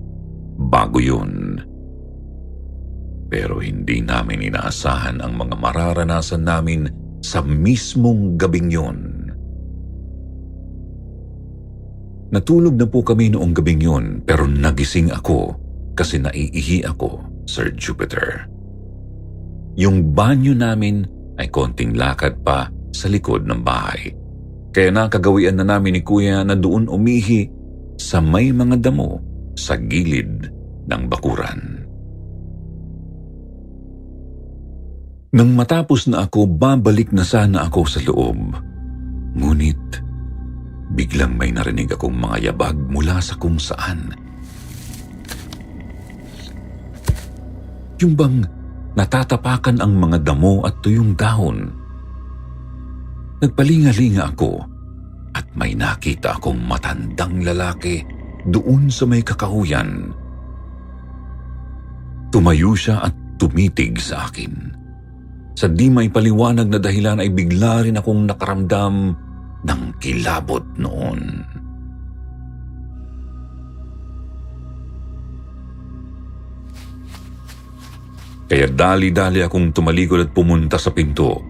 bago yun. Pero hindi namin inaasahan ang mga mararanasan namin sa mismong gabing yun. Natulog na po kami noong gabing yun pero nagising ako kasi naiihi ako, Sir Jupiter. Yung banyo namin ay konting lakad pa sa likod ng bahay. Kaya nakagawian na namin ni Kuya na doon umihi sa may mga damo sa gilid ng bakuran. Nang matapos na ako, babalik na sana ako sa loob. Ngunit, biglang may narinig akong mga yabag mula sa kung saan. Yung bang natatapakan ang mga damo at tuyong dahon. Nagpalinga-linga ako at may nakita akong matandang lalaki doon sa may kakahuyan. Tumayo siya at tumitig sa akin. Sa di may paliwanag na dahilan ay bigla rin akong nakaramdam ng kilabot noon. Kaya dali-dali akong tumalikod at pumunta sa pinto.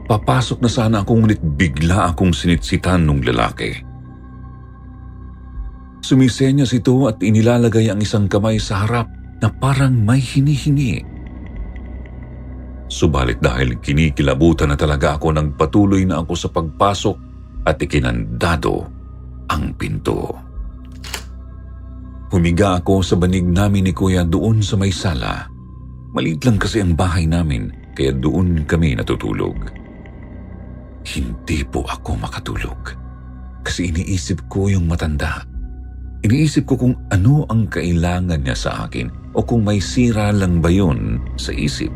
Papasok na sana ako ngunit bigla akong sinitsitan ng lalaki. Sumisenyas ito at inilalagay ang isang kamay sa harap na parang may hinihingi. Subalit dahil kinikilabutan na talaga ako, nagpatuloy na ako sa pagpasok at ikinandado ang pinto. Humiga ako sa banig namin ni Kuya doon sa may sala. Maliit lang kasi ang bahay namin kaya doon kami natutulog. Hindi po ako makatulog kasi iniisip ko yung matanda. Iniisip ko kung ano ang kailangan niya sa akin o kung may sira lang ba yun sa isip.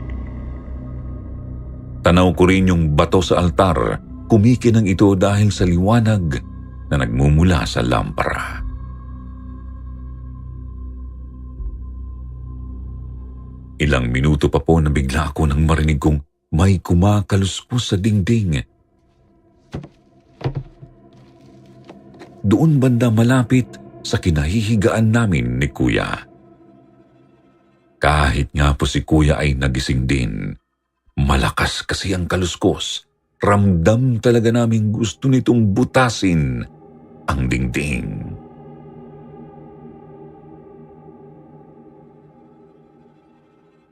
Tanaw ko rin yung bato sa altar, kumikinang ito dahil sa liwanag na nagmumula sa lampara. Ilang minuto pa po na bigla ako nang marinig kong may kumakaluskos sa dingding. Doon banda malapit sa kinahihigaan namin ni Kuya. Kahit nga po si kuya ay nagising din, malakas kasi ang kaluskos. Ramdam talaga namin gusto nitong butasin ang dingding.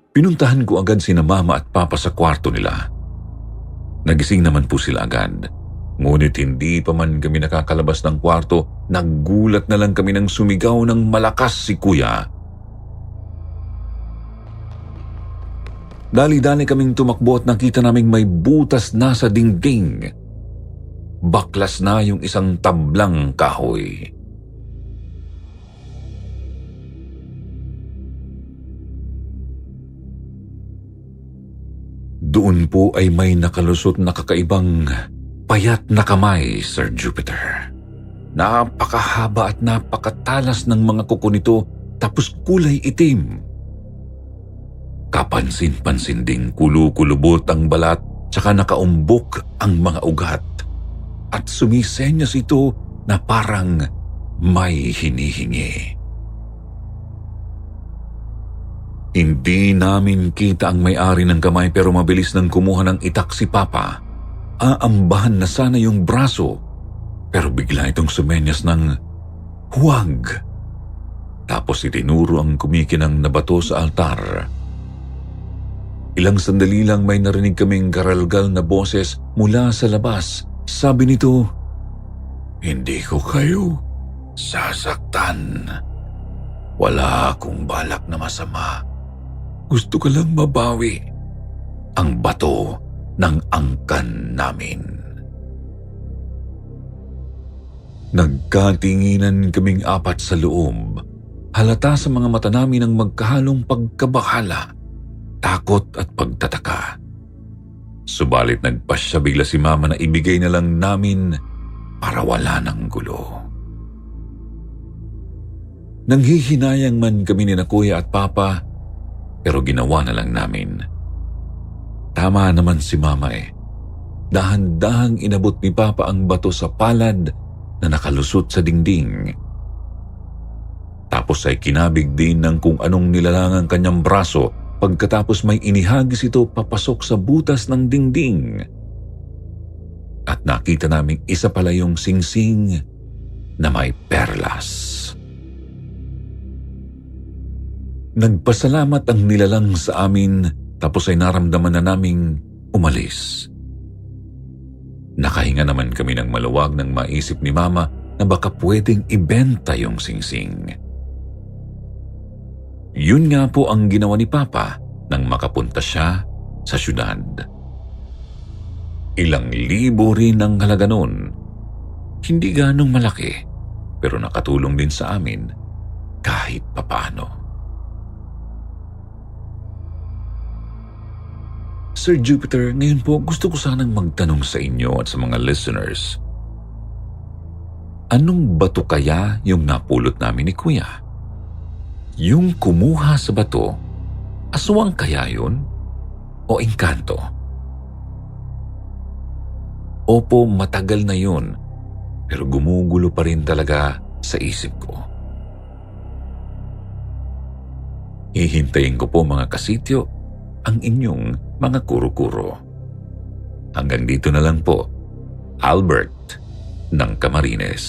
Pinuntahan ko agad sina mama at papa sa kwarto nila. Nagising naman po sila agad. Ngunit hindi pa man kami nakakalabas ng kwarto, naggulat na lang kami nang sumigaw ng malakas si kuya. Dali-dali kaming tumakbo at nakita naming may butas na sa dingding. Baklas na yung isang tablang kahoy. Doon po ay may nakalusot na kakaibang payat na kamay, Sir Jupiter. Napakahaba at napakatalas ng mga kuko nito, tapos kulay itim. Kapansin-pansin ding kulukulubot ang balat, tsaka nakaumbok ang mga ugat. At sumisenyas ito na parang may hinihingi. Hindi namin kita ang may-ari ng kamay, pero mabilis nang kumuha ng itak si Papa. Aambahan na sana yung braso, pero bigla itong sumenyas ng huwag. Tapos itinuro ang kumikinang na bato sa altar. Ilang sandali lang may narinig kaming garalgal na boses mula sa labas. Sabi nito, "Hindi ko kayo sasaktan. Wala akong balak na masama. Gusto ko lang mabawi ang bato ng angkan namin." Nagkatinginan kaming apat sa loob. Halata sa mga mata namin ang magkahalong pagkabahala, takot at pagtataka. Subalit nagpasya bigla si Mama na ibigay na lang namin para wala ng gulo. Nanghihinayang man kami ni na Kuya at Papa, pero ginawa na lang namin. Tama naman si Mama eh. Dahan-dahang inabot ni Papa ang bato sa palad na nakalusot sa dingding. Tapos ay kinabig din ng kung anong nilalang ang kanyang braso. Pagkatapos may inihagis ito papasok sa butas ng dingding. At nakita naming isa pala yung singsing na may perlas. Nagpasalamat ang nilalang sa amin, tapos ay naramdaman na naming umalis. Nakahinga naman kami ng maluwag nang maisip ni Mama na baka pwedeng ibenta yung singsing. Yun nga po ang ginawa ni Papa nang makapunta siya sa syudad. Ilang libo rin ang halaga nun. Hindi ganong malaki, pero nakatulong din sa amin kahit papaano. Sir Jupiter, ngayon po gusto ko sanang magtanong sa inyo at sa mga listeners. Anong bato kaya yung napulot namin ni Kuya? Yung kumuha sa bato, aswang kaya yun? O engkanto? Opo, matagal na yun, pero gumugulo pa rin talaga sa isip ko. Hihintayin ko po mga kasityo ang inyong mga kuro-kuro. Hanggang dito na lang po, Albert ng Camarines.